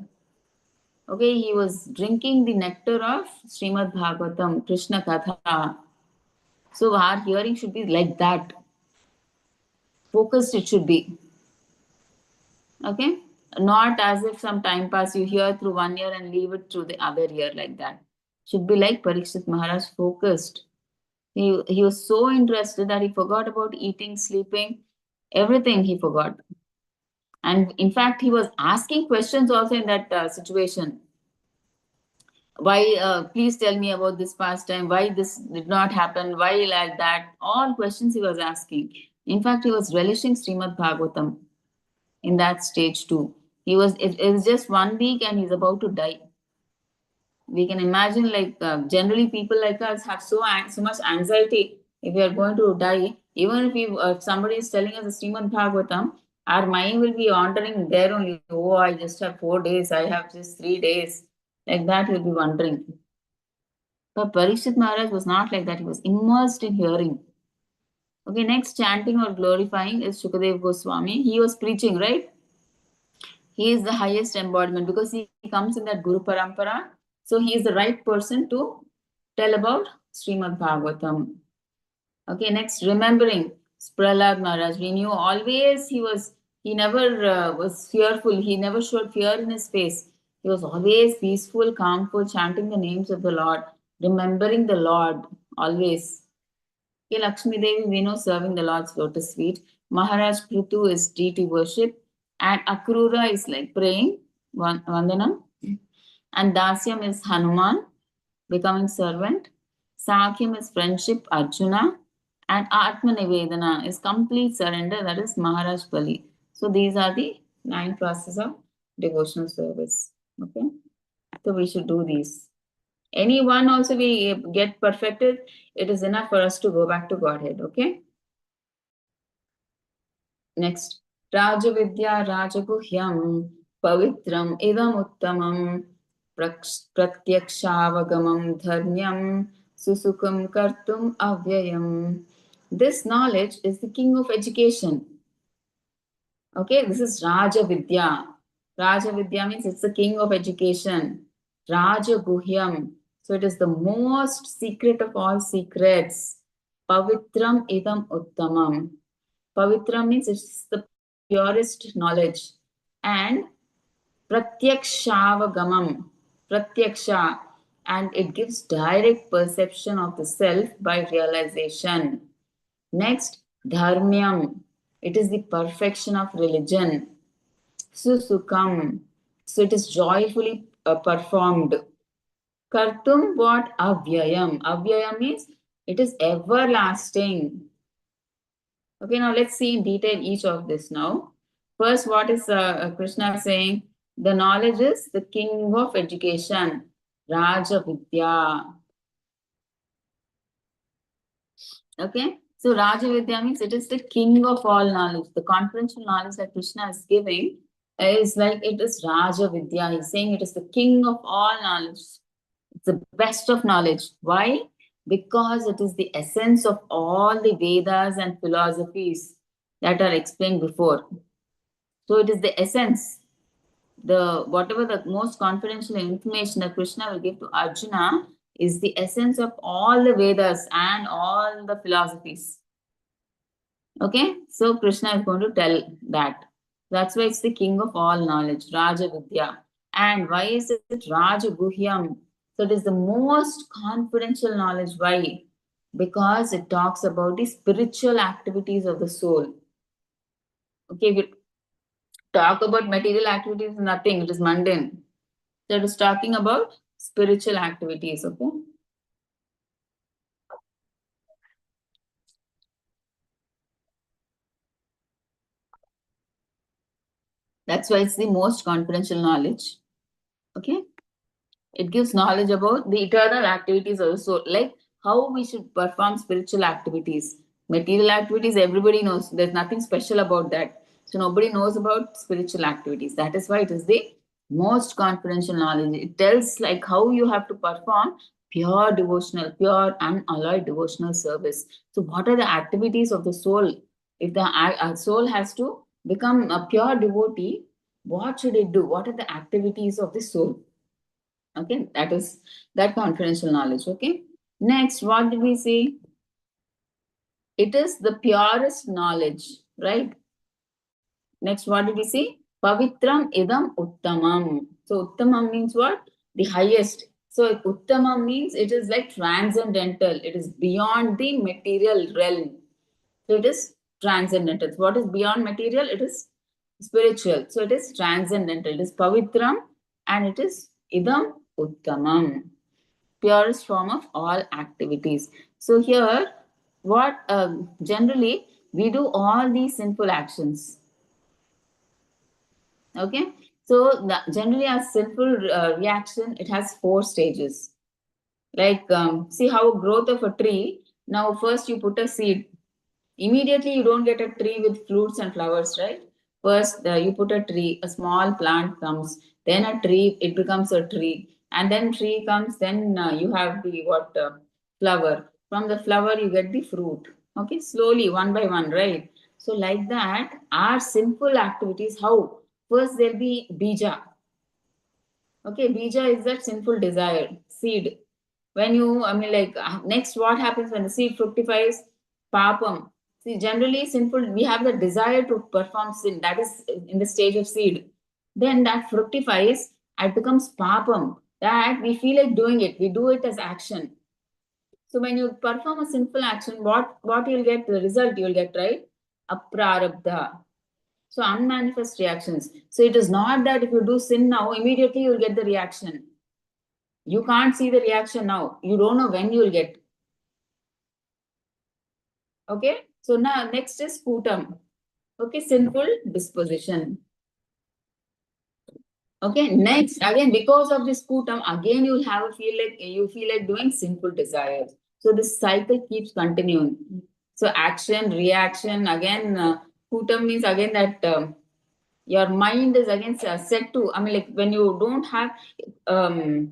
Okay, he was drinking the nectar of Srimad Bhagavatam, Krishna Katha. So our hearing should be like that. Focused it should be. Okay, not as if some time pass you hear through one ear and leave it through the other ear like that. Should be like Parikshit Maharaj, focused. He was so interested that he forgot about eating, sleeping, everything he forgot. And in fact, he was asking questions also in that situation. Why, please tell me about this pastime, why this did not happen, why like that? All questions he was asking. In fact, he was relishing Srimad Bhagavatam in that stage too. It was just 1 week and he's about to die. We can imagine like generally people like us have so much anxiety if we are going to die. Even if somebody is telling us the Srimad Bhagavatam, our mind will be wandering there only. Oh, I just have 4 days, I have just 3 days. Like that, you'll be wondering. But Parikshit Maharaj was not like that. He was immersed in hearing. Okay, next chanting or glorifying is Shukadev Goswami. He was preaching, right? He is the highest embodiment because he comes in that Guru Parampara. So he is the right person to tell about Srimad Bhagavatam. Okay, next, remembering Prahlad Maharaj. We knew always he never was fearful. He never showed fear in his face. He was always peaceful, calmful, chanting the names of the Lord, remembering the Lord always. Okay, Lakshmi Devi, we know, serving the Lord's lotus feet. Maharaj Prithu is deity worship. And Akrura is like praying, Vandanam. And Dasyam is Hanuman, becoming servant. Sakyam is friendship, Arjuna. And Atma Nivedana is complete surrender, that is Maharaj Bali. So these are the 9 processes of devotional service. Okay, so we should do these. Any one also we get perfected, it is enough for us to go back to Godhead. Okay. Next, Rajavidya Rajaguhyam Pavitram Idam Uttamam Pratyakshaavagamam Dharmyam Susukam Kartum Avyayam. This knowledge is the king of education. Okay, this is Raja Vidya. Raja Vidya means it's the king of education. Raja Guhyam. So it is the most secret of all secrets. Pavitram idam uttamam. Pavitra means it's the purest knowledge. And Pratyakshaavagamam. Pratyaksha. And it gives direct perception of the self by realization. Next, Dharmyam. It is the perfection of religion. Susukam. So it is joyfully performed. Kartum, what? Avyayam. Avyayam means it is everlasting. Okay, now let's see in detail each of this now. First, what is Krishna saying? The knowledge is the king of education, Raja Vidya. Okay, so Raja Vidya means it is the king of all knowledge. The confidential knowledge that Krishna is giving is like it is Raja Vidya. He's saying it is the king of all knowledge. It's the best of knowledge. Why? Because it is the essence of all the Vedas and philosophies that are explained before. So it is the essence, the whatever the most confidential information that Krishna will give to Arjuna is the essence of all the Vedas and all the philosophies. Okay, so Krishna is going to tell that. That's why it's the king of all knowledge, Raja Vidya. And why is it Raja Guhyam? So it is the most confidential knowledge. Why? Because it talks about the spiritual activities of the soul. Okay, we talk about material activities, nothing, it is mundane. So it is talking about spiritual activities. Okay. That's why it's the most confidential knowledge. Okay. It gives knowledge about the eternal activities also, like how we should perform spiritual activities. Material activities, everybody knows. There's nothing special about that. So nobody knows about spiritual activities. That is why it is the most confidential knowledge. It tells like how you have to perform pure devotional, pure unalloyed devotional service. So what are the activities of the soul? If the soul has to become a pure devotee, what should it do? What are the activities of the soul? Okay, that is that confidential knowledge. Okay, next, what did we say? It is the purest knowledge, right? Next, what did we say? Pavitram idam uttamam. So uttamam means what? The highest. So uttamam means it is like transcendental, it is beyond the material realm. So it is transcendental. What is beyond material? It is spiritual. So it is transcendental, it is pavitram, and it is idam uttamam, purest form of all activities. So here, what generally we do all these sinful actions. Okay, so generally a sinful reaction, it has 4 stages. Like see how growth of a tree. Now first you put a seed. Immediately you don't get a tree with fruits and flowers, right? First you put a tree, a small plant comes, then a tree, it becomes a tree, and then tree comes, then you have the what flower. From the flower you get the fruit. Okay, slowly one by one, right? So like that, our simple activities. How? First there'll be bija. Okay, bija is that sinful desire, seed. When you, I mean, like next, what happens when the seed fructifies? papam. See, generally sinful, we have the desire to perform sin, that is in the stage of seed. Then that fructifies, it becomes papam, that we feel like doing it, we do it as action. So when you perform a sinful action, what you'll get, the result you'll get, right? Aprarabdha. So unmanifest reactions. So it is not that if you do sin now, immediately you'll get the reaction. You can't see the reaction now. You don't know when you'll get. Okay. So now next is kutam. Okay, sinful disposition. Okay, next again, because of this kutam, again you feel like doing sinful desires. So this cycle keeps continuing. So action, reaction, again, kutam means again that your mind is again set to, I mean, like when you don't have,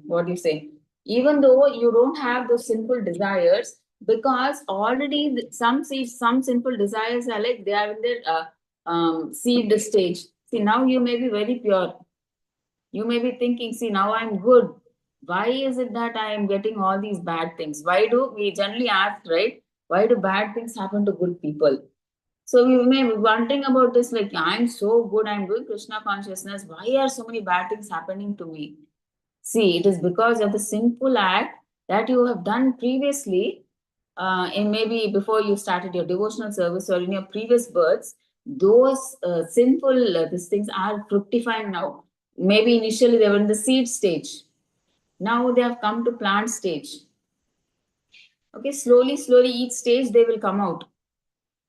what do you say? Even though you don't have those sinful desires, because already some sinful desires are like they are in their seed stage. See, now you may be very pure. You may be thinking, see, now I'm good. Why is it that I am getting all these bad things? Why do we generally ask, right? Why do bad things happen to good people? So we may be wondering about this, like, I'm so good, I'm doing Krishna consciousness. Why are so many bad things happening to me? See, it is because of the sinful act that you have done previously, in maybe before you started your devotional service or in your previous births. Those sinful these things are fructifying now. Maybe initially they were in the seed stage. Now they have come to plant stage. Okay, slowly, slowly, each stage they will come out.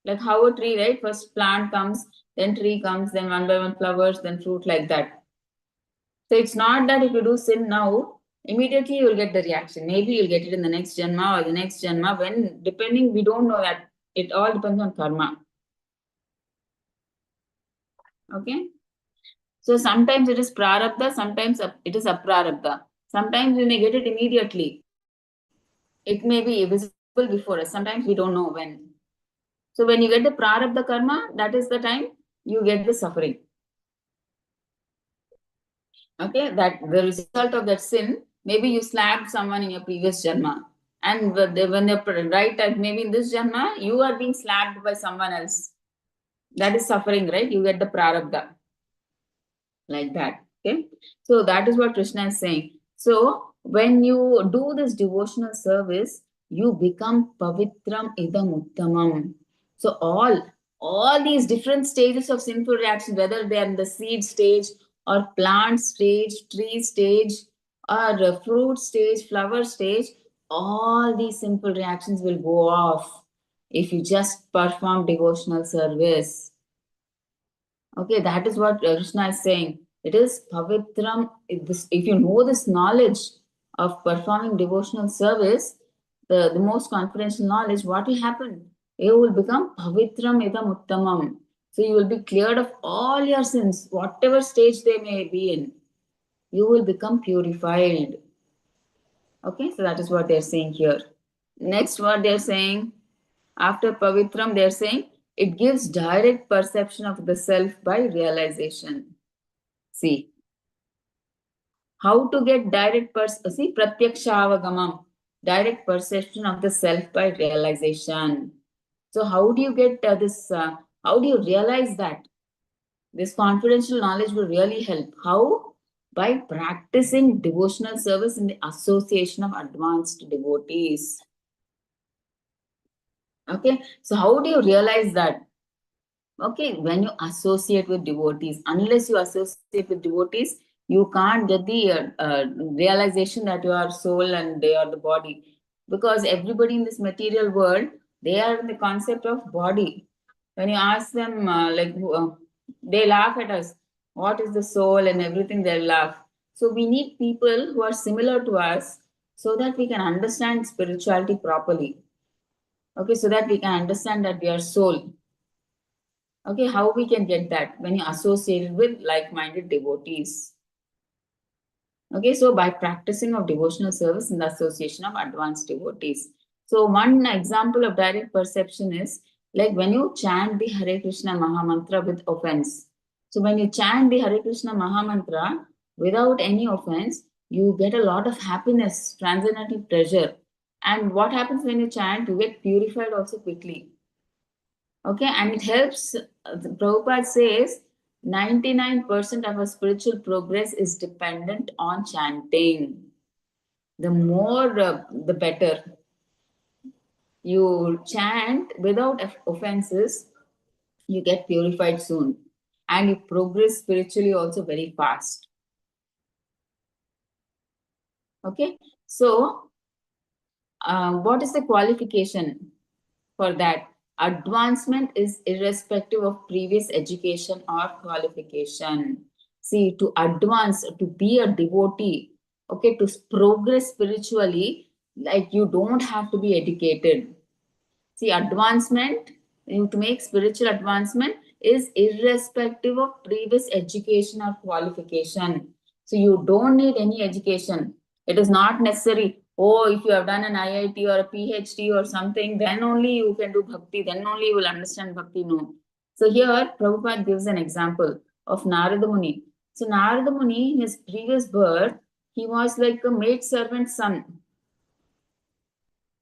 Like how a tree, right? First plant comes, then tree comes, then one by one flowers, then fruit, like that. So it's not that if you do sin now, immediately you will get the reaction. Maybe you'll get it in the next janma or the next janma. When, depending, we don't know that. It all depends on karma. Okay. So sometimes it is prarabdha, sometimes it is aprarabdha. Sometimes we may get it immediately. It may be visible before us. Sometimes we don't know when. So when you get the prarabdha karma, that is the time you get the suffering. Okay, that the result of that sin, maybe you slapped someone in your previous janma. And when they're right at maybe in this janma, you are being slapped by someone else. That is suffering, right? You get the prarabdha. Like that. Okay. So that is what Krishna is saying. So when you do this devotional service, you become pavitram idam uttamam. So all these different stages of sinful reactions, whether they are in the seed stage or plant stage, tree stage, or fruit stage, flower stage, all these simple reactions will go off if you just perform devotional service. Okay, that is what Krishna is saying. It is pavitram. If you know this knowledge of performing devotional service, the most confidential knowledge, what will happen? You will become pavitram idam uttamam. So you will be cleared of all your sins, whatever stage they may be in. You will become purified. Okay, so that is what they're saying here. Next, what they're saying, after pavitram, they're saying it gives direct perception of the self by realization. See, how to get direct see, pratyaksha direct perception of the self by realization. So how do you get this? How do you realize that? This confidential knowledge will really help. How? By practicing devotional service in the association of advanced devotees. Okay, so how do you realize that? Okay, when you associate with devotees, unless you associate with devotees, you can't get the realization that you are soul and they are the body. Because everybody in this material world, they are in the concept of body. When you ask them, they laugh at us. What is the soul and everything? They laugh. So we need people who are similar to us so that we can understand spirituality properly. Okay, so that we can understand that we are soul. Okay, how we can get that? When you associate with like-minded devotees. Okay, so by practicing of devotional service in the association of advanced devotees. So one example of direct perception is like when you chant the Hare Krishna Mahamantra with offense. So when you chant the Hare Krishna Mahamantra without any offense, you get a lot of happiness, transcendental pleasure. And what happens when you chant? You get purified also quickly. Okay, and it helps. Prabhupada says 99% of our spiritual progress is dependent on chanting. The more, the better. You chant without offenses, you get purified soon. And you progress spiritually also very fast. Okay, so what is the qualification for that? Advancement is irrespective of previous education or qualification. See, to advance, to be a devotee, okay, to progress spiritually, like you don't have to be educated. See, advancement, to make spiritual advancement is irrespective of previous education or qualification. So you don't need any education. It is not necessary. Oh, if you have done an IIT or a PhD or something, then only you can do bhakti, then only you will understand bhakti. No. So here, Prabhupada gives an example of Narada Muni. So Narada Muni, in his previous birth, he was like a maid servant son.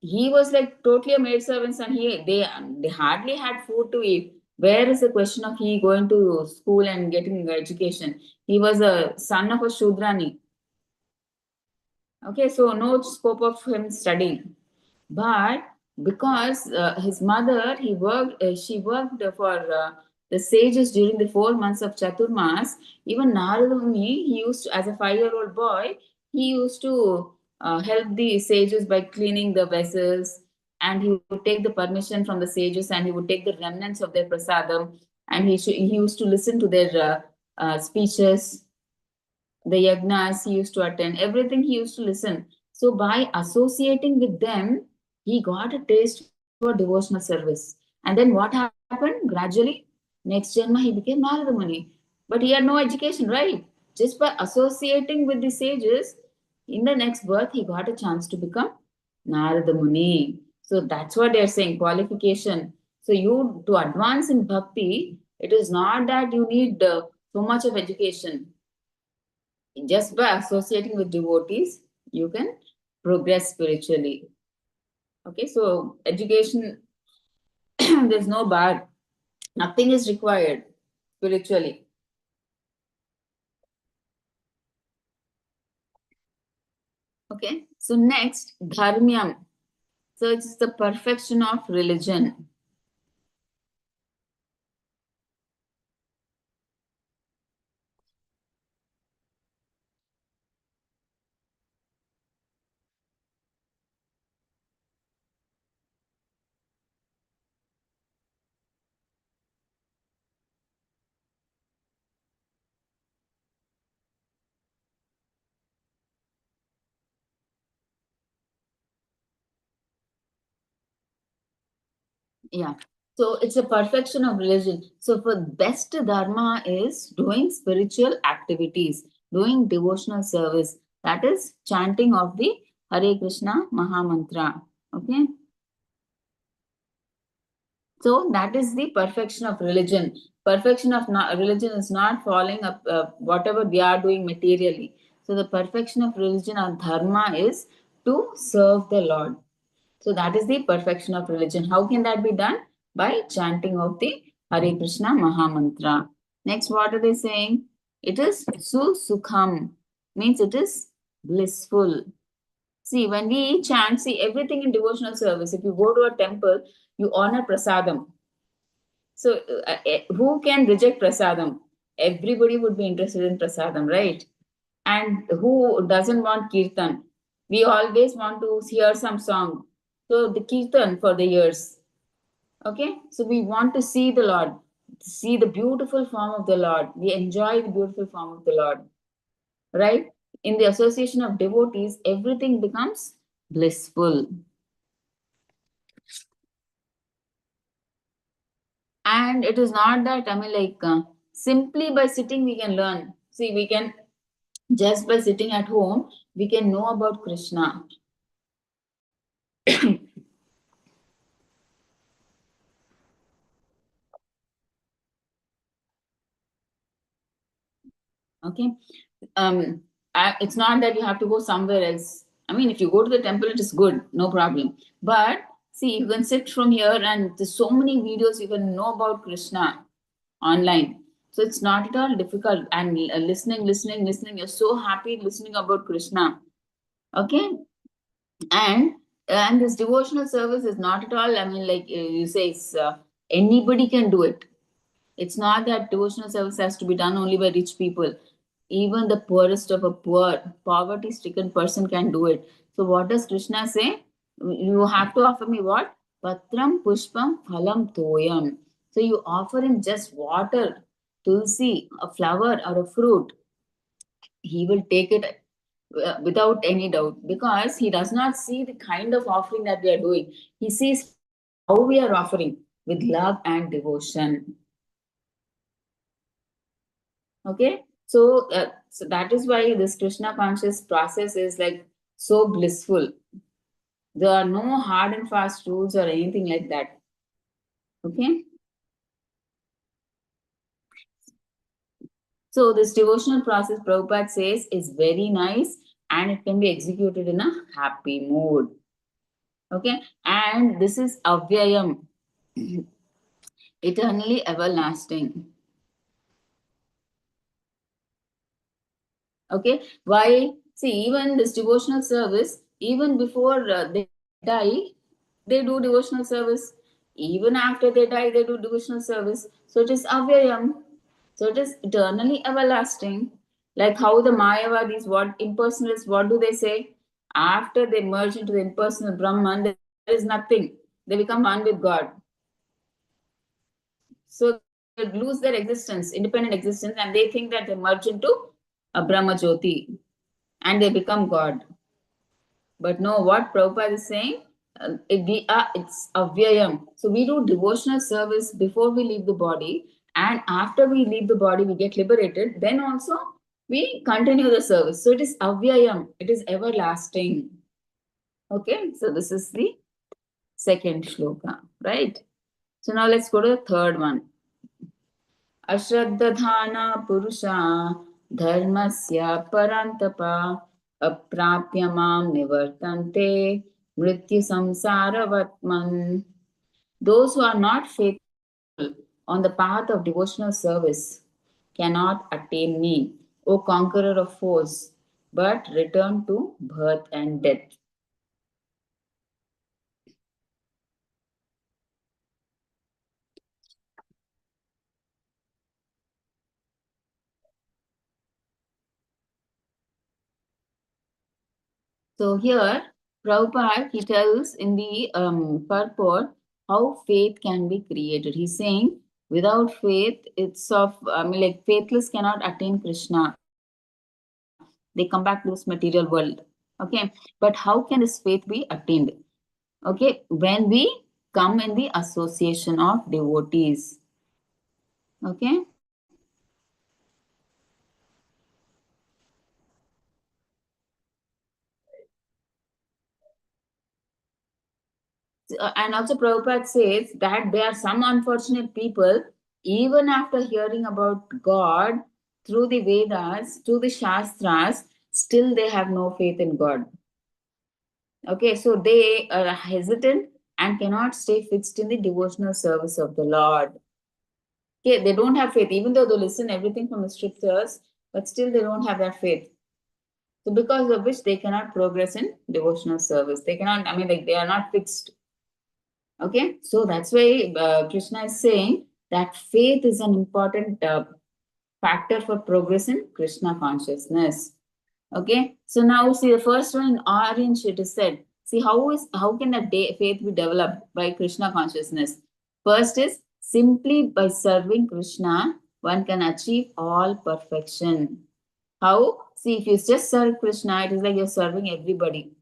He was like totally a maid servant and they hardly had food to eat. Where is the question of he going to school and getting education? He was a son of a Shudrani. Okay, so no scope of him studying. But because his mother, she worked for the sages during the 4 months of Chaturmas. Even Narada Muni, he used to, as a 5-year-old boy, he used to help the sages by cleaning the vessels, and he would take the permission from the sages, and he would take the remnants of their prasadam, and he used to listen to their speeches, the yagnas he used to attend, everything he used to listen. So by associating with them, he got a taste for devotional service. And then what happened? Gradually, next Janma he became Narada Muni. But he had no education, right? Just by associating with the sages, in the next birth, he got a chance to become Narada Muni. So that's what they're saying, qualification. So you, to advance in bhakti, it is not that you need so much of education. Just by associating with devotees, you can progress spiritually. Okay, so education, there's no bar, nothing is required spiritually. Okay, so next, dharmyam. So it's the perfection of religion. Yeah. So it's a perfection of religion. So for best dharma is doing spiritual activities, doing devotional service. That is chanting of the Hare Krishna Maha Mantra. Okay. So that is the perfection of religion. Perfection of religion is not following up whatever we are doing materially. So the perfection of religion or dharma is to serve the Lord. So that is the perfection of religion. How can that be done? By chanting of the Hare Krishna Maha Mantra. Next, what are they saying? It is sukham, means it is blissful. See, when we chant, see everything in devotional service. If you go to a temple, you honor prasadam. So, who can reject prasadam? Everybody would be interested in prasadam, right? And who doesn't want kirtan? We always want to hear some song. So, the kirtan for the ears. Okay, so we want to see the Lord, see the beautiful form of the Lord. We enjoy the beautiful form of the Lord, right? In the association of devotees, everything becomes blissful. And it is not that, I mean, like, simply by sitting, we can learn. See, we can, just by sitting at home, we can know about Krishna. Okay. It's not that you have to go somewhere else. I mean, if you go to the temple, it is good, no problem. But See, you can sit from here and there's so many videos you can know about Krishna online. So it's not at all difficult. And listening. You're so happy listening about Krishna. Okay, and this devotional service is not at all. I mean, like you say, it's anybody can do it. It's not that devotional service has to be done only by rich people. Even the poorest of a poor, poverty-stricken person can do it. So what does Krishna say? You have to offer me what? Patram pushpam phalam toyam. So you offer him just water, tulsi, a flower or a fruit. He will take it without any doubt, because he does not see the kind of offering that we are doing. He sees how we are offering with love and devotion. Okay, so that is why this Krishna conscious process is like so blissful. There are no hard and fast rules or anything like that. Okay, so this devotional process, Prabhupada says, is very nice and it can be executed in a happy mood. Okay, and this is avyayam, eternally everlasting. Okay, why? See, even this devotional service, even before they die, they do devotional service. Even after they die, they do devotional service. So it is avyayam. So it is eternally everlasting. Like how the Mayavadis, what impersonalists, what do they say? After they merge into the impersonal Brahman, there is nothing. They become one with God. So they lose their existence, independent existence, and they think that they merge into a Brahma Jyoti and they become God. But no, what Prabhupada is saying, it's avyayam. So we do devotional service before we leave the body, and after we leave the body, we get liberated. Then also we continue the service. So it is avyayam. It is everlasting. Okay, so this is the second shloka, right? So now let's go to the third one. अश्रद्धधाना पुरुषा धर्मस्य परन्तपा अप्राप्य मां निवर्तन्ते मृत्यु samsaravatman. Those who are not faithful on the path of devotional service cannot attain me, O conqueror of foes, but return to birth and death. So here, Prabhupada, he tells in the purport how faith can be created. He's saying, without faith, it's of, I mean, like faithless cannot attain Krishna. They come back to this material world. Okay, but how can this faith be attained? Okay, when we come in the association of devotees. Okay. And also Prabhupada says that there are some unfortunate people, even after hearing about God through the Vedas, through the Shastras, still they have no faith in God. Okay, so they are hesitant and cannot stay fixed in the devotional service of the Lord. Okay, they don't have faith, even though they listen everything from the scriptures, but still they don't have that faith. So because of which they cannot progress in devotional service. They cannot, I mean, like they are not fixed. Okay, so that's why Krishna is saying that faith is an important factor for progress in Krishna consciousness. Okay, so now see the first one in orange, it is said. See how can that faith be developed by Krishna consciousness? First is simply by serving Krishna, one can achieve all perfection. How? See, if you just serve Krishna, it is like you're serving everybody.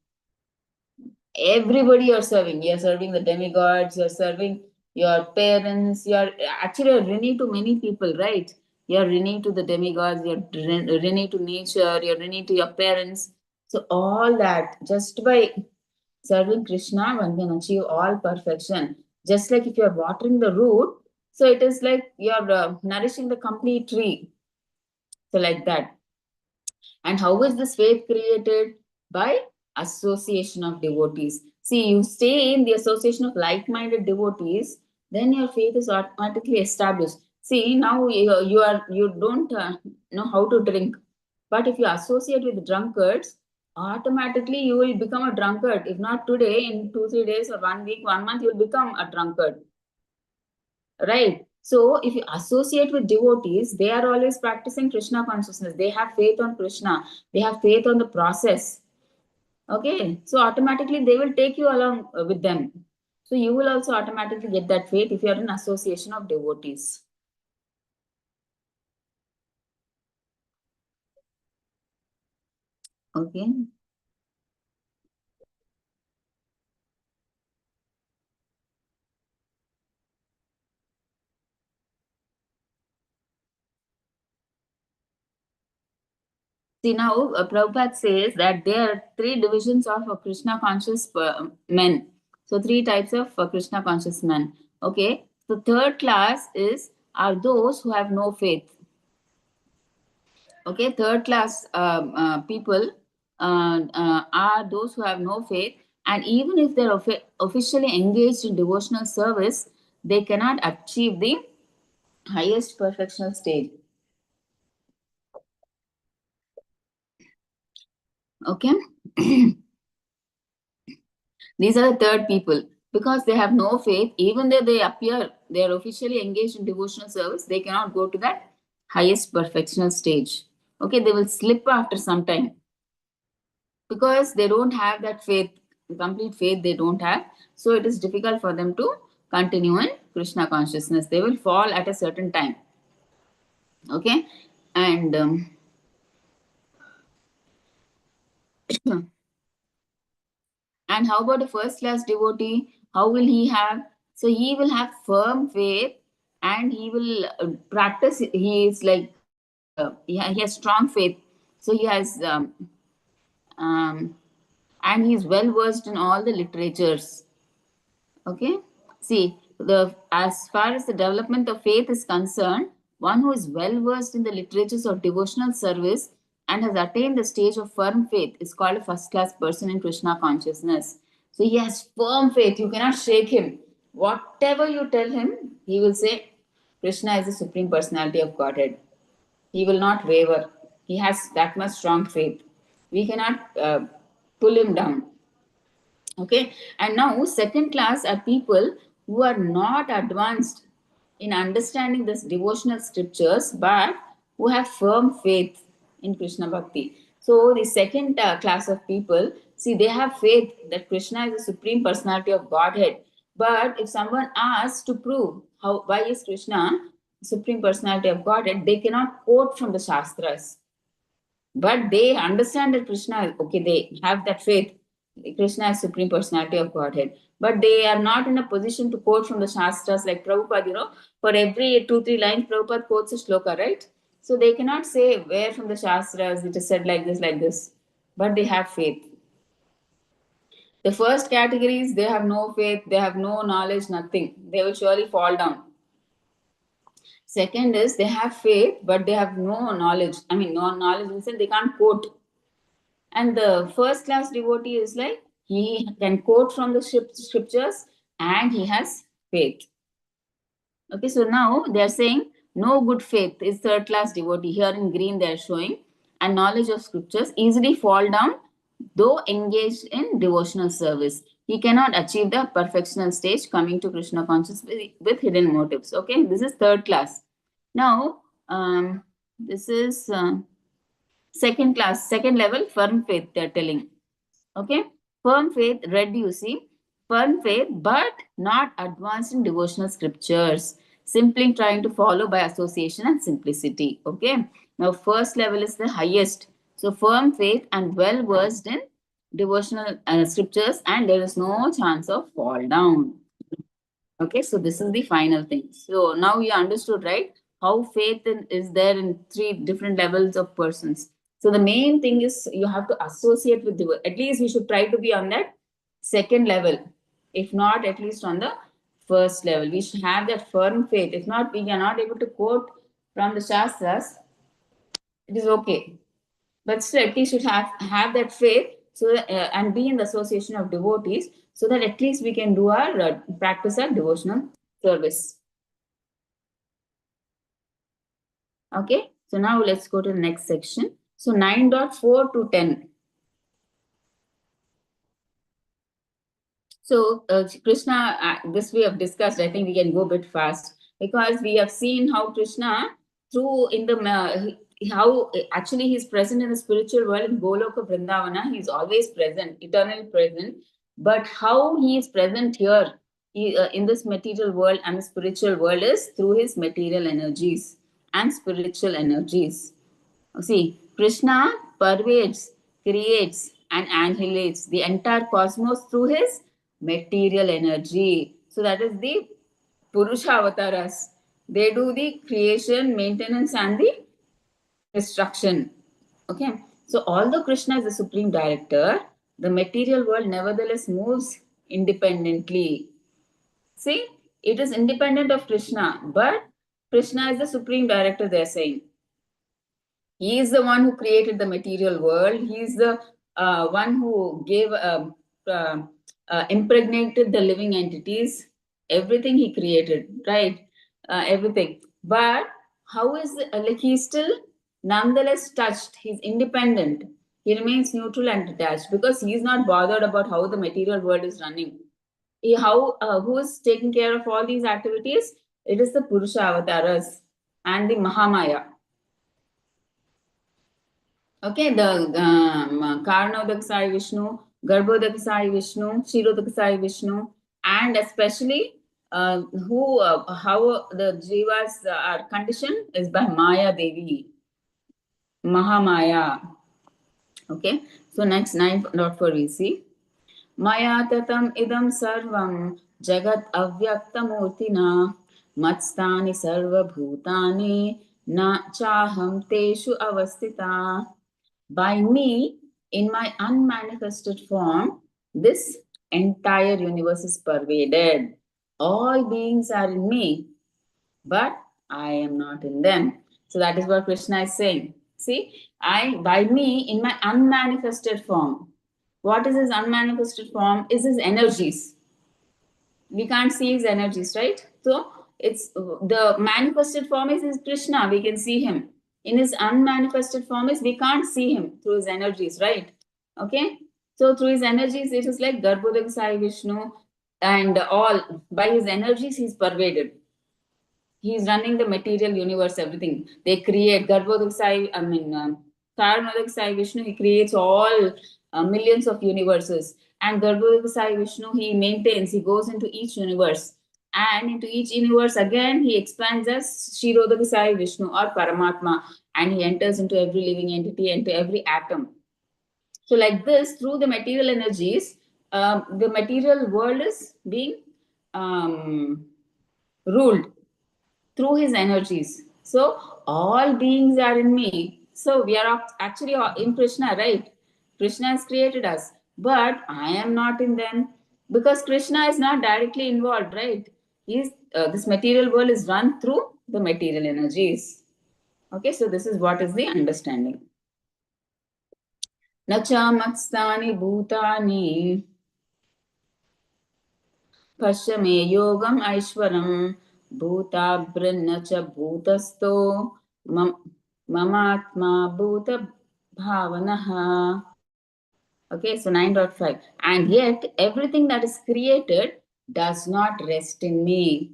Everybody you're serving the demigods, you're serving your parents, you're actually a rini to many people, right? You're rini to the demigods, you're rini to nature, you're rini to your parents. So all that, just by serving Krishna, one can achieve all perfection. Just like if you're watering the root, so it is like you're nourishing the complete tree. So like that. And how is this faith created? By association of devotees. See, you stay in the association of like-minded devotees, then your faith is automatically established. See, now you don't know how to drink, but if you associate with drunkards, automatically you will become a drunkard. If not today, in 2 3 days or 1 week, 1 month, you will become a drunkard, right? So if you associate with devotees, they are always practicing Krishna consciousness. They have faith on Krishna. They have faith on the process. Okay, so automatically they will take you along with them. So you will also automatically get that faith if you are in association of devotees. Okay. See, now Prabhupada says that there are three divisions of Krishna conscious men. So three types of Krishna conscious men. Okay. The third class is are those who have no faith. Okay, third class people are those who have no faith, and even if they're officially engaged in devotional service, they cannot achieve the highest perfectional stage. Okay. These are the third people. Because they have no faith, even though they appear, they are officially engaged in devotional service, they cannot go to that highest perfectional stage. Okay, they will slip after some time because they don't have that faith, complete faith they don't have. So it is difficult for them to continue in Krishna consciousness. They will fall at a certain time. Okay, and and how about a first class devotee? How will he have? So he will have firm faith and he will practice. He is like he has strong faith. So he has um, and he is well versed in all the literatures. Okay. See, the as far as the development of faith is concerned, one who is well versed in the literatures of devotional service and has attained the stage of firm faith is called a first class person in Krishna consciousness. So he has firm faith. You cannot shake him. Whatever you tell him, he will say, Krishna is the supreme personality of Godhead. He will not waver. He has that much strong faith. We cannot pull him down. Okay, and now second class are people who are not advanced in understanding this devotional scriptures but who have firm faith in Krishna bhakti. So the second class of people, see, they have faith that Krishna is the supreme personality of Godhead. But if someone asks to prove how why is Krishna supreme personality of Godhead, they cannot quote from the shastras, but they understand that Krishna, okay, they have that faith. Krishna is supreme personality of Godhead. But they are not in a position to quote from the Shastras like Prabhupada, for every 2 3 lines, Prabhupada quotes a shloka, right? So they cannot say where from the Shastras it is said like this, like this. But they have faith. The first category is they have no faith, they have no knowledge, nothing. They will surely fall down. Second is they have faith, but they have no knowledge. I mean, no knowledge in the sense they can't quote. And the first class devotee is like he can quote from the scriptures and he has faith. Okay, so now they are saying no good faith is third class devotee. Here in green they are showing, and knowledge of scriptures easily fall down though engaged in devotional service. He cannot achieve the perfectional stage coming to Krishna consciousness with hidden motives. Okay, this is third class. Now, this is second class, second level, firm faith, they're telling. Okay, firm faith, red you see, firm faith, but not advanced in devotional scriptures, simply trying to follow by association and simplicity. Okay, now first level is the highest. So firm faith and well versed in devotional scriptures, and there is no chance of fall down. Okay, so this is the final thing. So now you understood, right? How faith is there in three different levels of persons. So the main thing is you have to associate with the, at least we should try to be on that second level. If not, at least on the first level. We should have that firm faith. If not, we are not able to quote from the Shastras, it is okay. But still, at least you should have that faith so and be in the association of devotees, so that at least we can do our practice our devotional service. Okay, so now let's go to the next section. So 9.4 to 10. So Krishna, this we have discussed. I think we can go a bit fast because we have seen how Krishna, through in the how actually he's present in the spiritual world in Goloka Vrindavana. He's always present, eternally present. But how he is present here in this material world and the spiritual world is through his material energies and spiritual energies. See, Krishna pervades, creates, and annihilates the entire cosmos through his material energy. So that is the Purusha avatars. They do the creation, maintenance, and the destruction. Okay. So although Krishna is the supreme director, the material world nevertheless moves independently. See, it is independent of Krishna, but Krishna is the supreme director, they are saying. He is the one who created the material world. He is the one who gave, impregnated the living entities. Everything he created, right? Everything. But how is like he still nonetheless touched? He's independent. He remains neutral and detached because he is not bothered about how the material world is running. Who is taking care of all these activities? It is the Purusha avatars and the Mahamaya. Okay, the Karnodakasai Vishnu, Garbhodakasai Vishnu, Shirodakasai Vishnu, and especially how the jivas are conditioned is by Maya Devi, Mahamaya. Okay, so next 9.4 we see. Maya tatam idam sarvam jagat avyaktamurtina matstani sarva bhutani na chaham teshu avastita. By me, in my unmanifested form, this entire universe is pervaded. All beings are in me, but I am not in them. So that is what Krishna is saying. See, by me, in my unmanifested form. What is his unmanifested form? Is his energies. We can't see his energies, right? So it's the manifested form is Krishna. We can see him. In his unmanifested form is we can't see him through his energies, right? Okay. So through his energies, it is like Garbhodak Sai Vishnu, and all by his energies he's pervaded. He's running the material universe, everything. They create Garbhodak Sai, Karnodak Sai Vishnu, he creates all millions of universes. And Garbhodak Sai Vishnu, he maintains, he goes into each universe. And into each universe, again, he expands as Shirodak Sai Vishnu or Paramatma. And he enters into every living entity, into every atom. So, like this, through the material energies, the material world is being ruled through his energies. So all beings are in me. So we are actually in Krishna, right? Krishna has created us, but I am not in them because Krishna is not directly involved, right? He's this material world is run through the material energies. Okay, so this is what is the understanding. Nacha matstani bhutani Pashame yogam aishwaram bhutabhrina cha bhutasto mamatma bhuta bhavanaha. Okay, so 9.5. And yet everything that is created does not rest in me.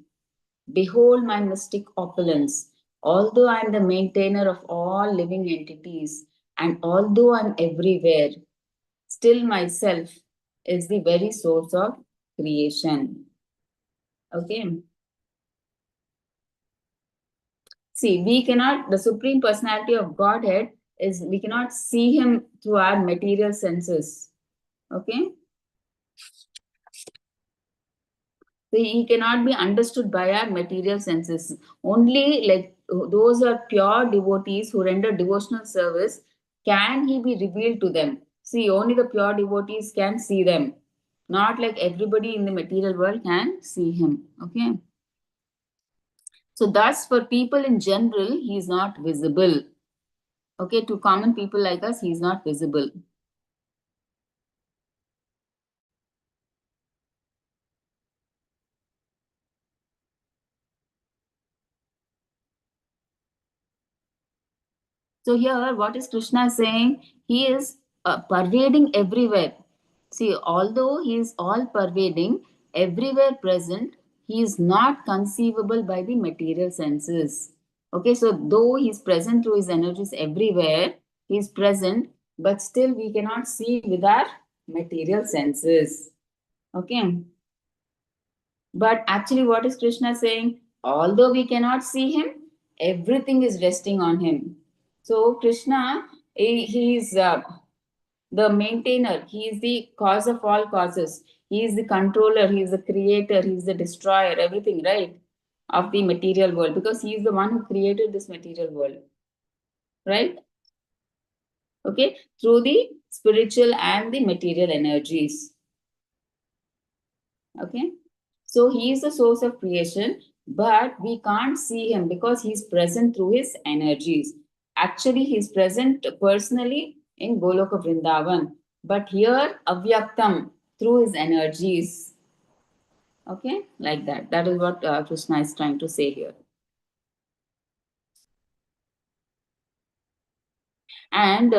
Behold my mystic opulence. Although I am the maintainer of all living entities, and although I am everywhere, still myself is the very source of creation. Okay. See, we cannot, the Supreme Personality of Godhead is, we cannot see him through our material senses. Okay. So he cannot be understood by our material senses. Only like those are pure devotees who render devotional service, can he be revealed to them. See, only the pure devotees can see them. Not like everybody in the material world can see him. Okay. So thus for people in general, he is not visible. Okay, to common people like us, he is not visible. So here, what is Krishna saying? He is pervading everywhere. See, although he is all pervading, everywhere present, he is not conceivable by the material senses. Okay, so though he is present through his energies everywhere, he is present, but still we cannot see with our material senses. Okay. But actually, what is Krishna saying? Although we cannot see him, everything is resting on him. So, Krishna, he is the maintainer, he is the cause of all causes, he is the controller, he is the creator, he is the destroyer, everything, right? Of the material world, because he is the one who created this material world, right? Okay, through the spiritual and the material energies. Okay. So he is the source of creation, but we can't see him because he's present through his energies. Actually, he's present personally in Goloka Vrindavan, but here Avyaktam through his energies. Okay, like that. That is what Krishna is trying to say here. And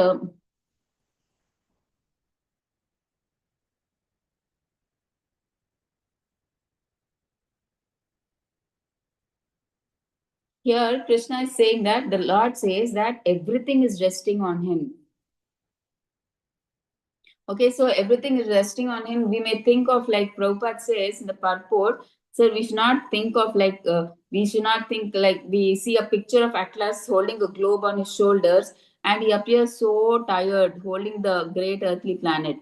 here Krishna is saying that the Lord says that everything is resting on him. Okay, so everything is resting on him. We may think of, like Prabhupada says in the purport, so we should not think of we should not think like we see a picture of Atlas holding a globe on his shoulders and he appears so tired holding the great earthly planet.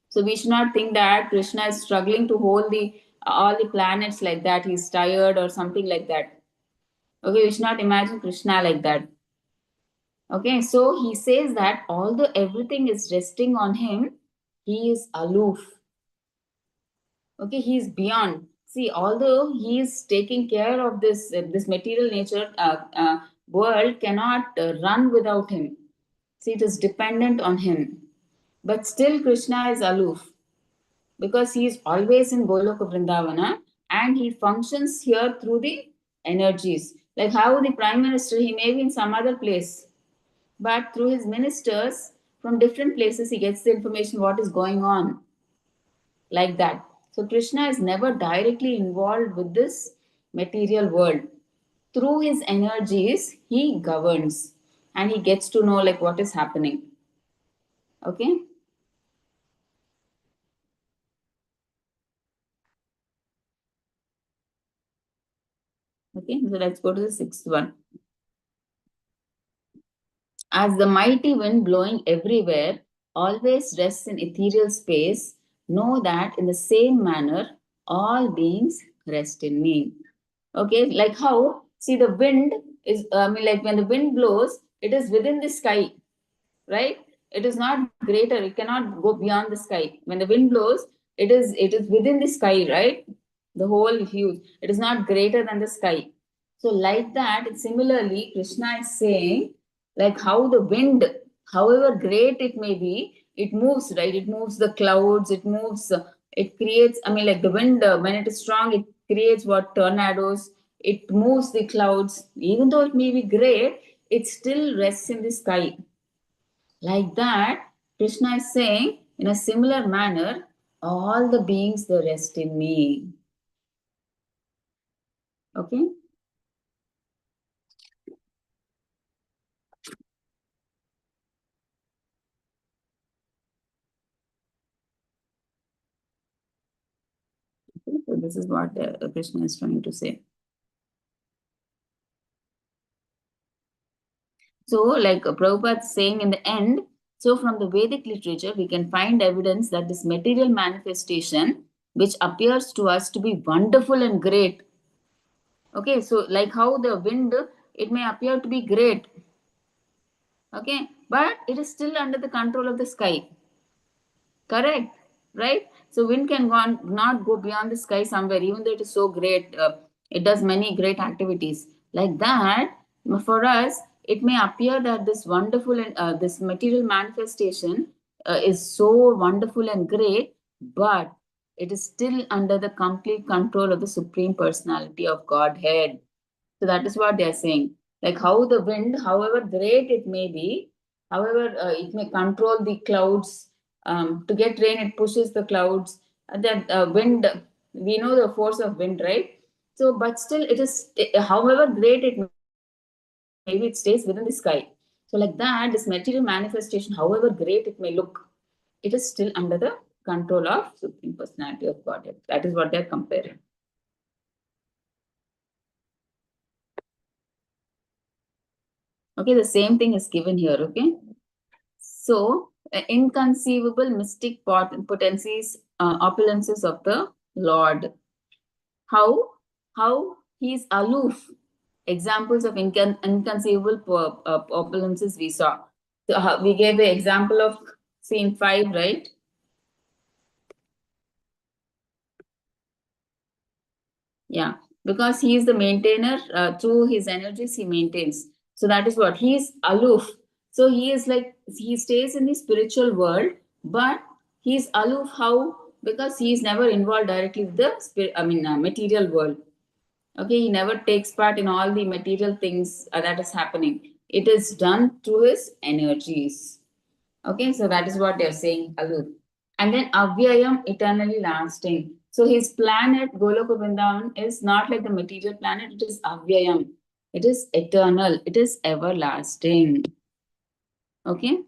So we should not think that Krishna is struggling to hold the all the planets like that. He's tired or something like that. Okay, we should not imagine Krishna like that. Okay, so he says that although everything is resting on him, he is aloof. Okay, he is beyond. See, although he is taking care of this material nature world cannot run without him. See, it is dependent on him. But still, Krishna is aloof because he is always in Goloka Vrindavana and he functions here through the energies. Like how the Prime Minister, he may be in some other place, but through his ministers from different places, he gets the information what is going on, like that. So Krishna is never directly involved with this material world. Through his energies, he governs and he gets to know like what is happening. Okay. Okay. So let's go to the sixth one. As the mighty wind blowing everywhere always rests in ethereal space, know that in the same manner all beings rest in me. Okay, like how, see, the wind is, I mean, like when the wind blows, it is within the sky, right? It is not greater, it cannot go beyond the sky. When the wind blows, it is within the sky, right? The whole huge, it is not greater than the sky. So like that, similarly Krishna is saying like how the wind, however great it may be, it moves, right? It moves the clouds, it moves, it creates, I mean, like the wind, when it is strong, it creates what, tornadoes, it moves the clouds. Even though it may be great, it still rests in the sky. Like that, Krishna is saying, in a similar manner, all the beings, they rest in me. Okay? So this is what Krishna is trying to say. So, like Prabhupada is saying in the end, so from the Vedic literature, we can find evidence that this material manifestation, which appears to us to be wonderful and great. Okay, so like how the wind, it may appear to be great. Okay, but it is still under the control of the sky. Correct, right? So wind can go on, not go beyond the sky somewhere, even though it is so great. It does many great activities. Like that, for us, it may appear that this wonderful and this material manifestation is so wonderful and great, but it is still under the complete control of the Supreme Personality of Godhead. So that is what they are saying. Like how the wind, however great it may be, however it may control the clouds. To get rain, it pushes the clouds. That wind, we know the force of wind, right? So, but still, it is, however great it may be, it stays within the sky. So, like that, this material manifestation, however great it may look, it is still under the control of Supreme Personality of Godhead. That is what they're comparing. Okay, the same thing is given here. Okay, so inconceivable mystic potencies, opulences of the Lord. How? How he is aloof. Examples of inconceivable opulences we saw. So, we gave the example of scene 5, right? Yeah, because he is the maintainer. Through his energies, he maintains. So that is what he is aloof. So he is like, he stays in the spiritual world, but he is aloof. How? Because he is never involved directly with the material world. Okay, he never takes part in all the material things that is happening. It is done through his energies. Okay, so that is what they're saying, aloof. And then Avyayam, eternally lasting. So his planet, Goloka Vrindavan, is not like the material planet, it is Avyayam. It is eternal, it is everlasting. Okay.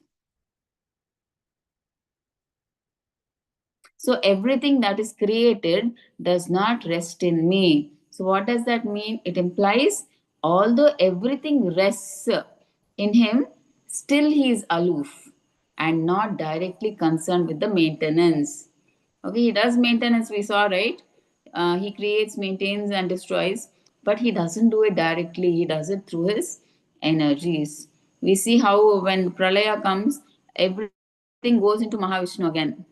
So everything that is created does not rest in me. So what does that mean? It implies although everything rests in him, still he is aloof and not directly concerned with the maintenance. Okay, he does maintenance, we saw, right? He creates, maintains, and destroys, but he doesn't do it directly. He does it through his energies. We see how when Pralaya comes, everything goes into Mahavishnu again.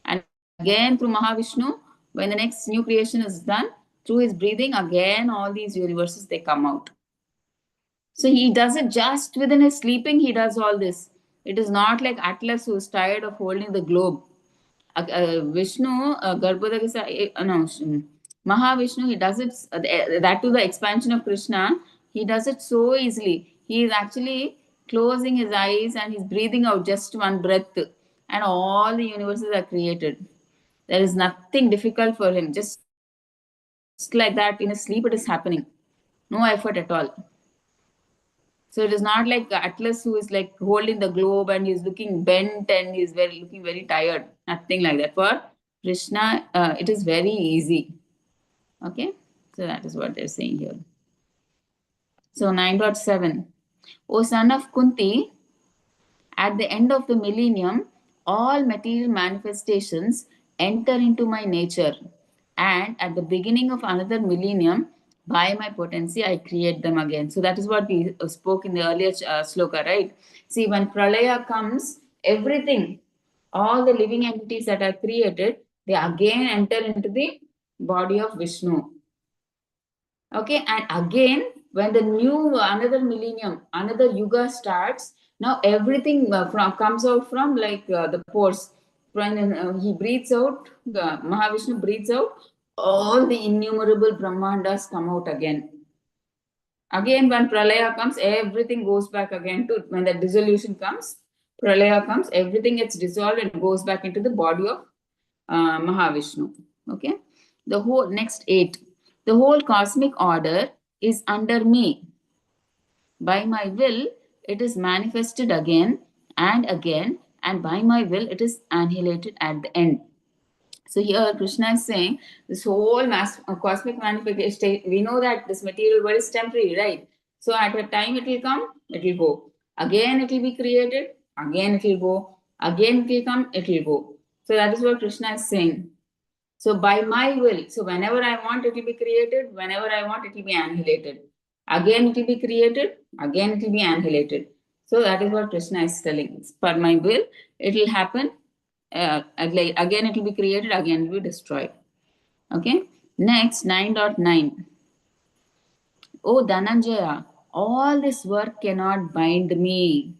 And again through Mahavishnu, when the next new creation is done, through his breathing, again all these universes they come out. So he does it just within his sleeping, he does all this. It is not like Atlas who is tired of holding the globe. Vishnu, Garbhodakasa, no, Mahavishnu, he does it, that to the expansion of Krishna, he does it so easily. He is actually closing his eyes and he's breathing out just one breath, and all the universes are created. There is nothing difficult for him. Just like that, in his sleep, it is happening. No effort at all. So it is not like Atlas who is like holding the globe and he's looking bent and he's looking very tired. Nothing like that. For Krishna, it is very easy. Okay, so that is what they're saying here. So 9.7. O son of Kunti, at the end of the millennium, all material manifestations enter into my nature, and at the beginning of another millennium, by my potency, I create them again. So that is what we spoke in the earlier sloka, right? See, when pralaya comes, everything, all the living entities that are created, they again enter into the body of Vishnu. Okay, and again, when the new another millennium, another yuga starts, now everything comes out from like the pores. When he breathes out, the Mahavishnu breathes out, all the innumerable Brahmandas come out again. Again, when Pralaya comes, everything goes back again to when the dissolution comes, Pralaya comes, everything gets dissolved and goes back into the body of Mahavishnu. Okay, the whole next 8. The whole cosmic order is under me. By my will, it is manifested again, and by my will, it is annihilated at the end. So here Krishna is saying this whole cosmic manifestation, we know that this material world is temporary, right? So at a time it will come, it will go. Again it will be created, again it will go, again it will come, it will go. So that is what Krishna is saying. So by my will, so whenever I want, it will be created. Whenever I want, it will be annihilated. Again, it will be created. Again, it will be annihilated. So that is what Krishna is telling. For my will, it will happen. Again, it will be created. Again, it will be destroyed. Okay. Next, 9.9. Oh, Dhananjaya, all this work cannot bind me.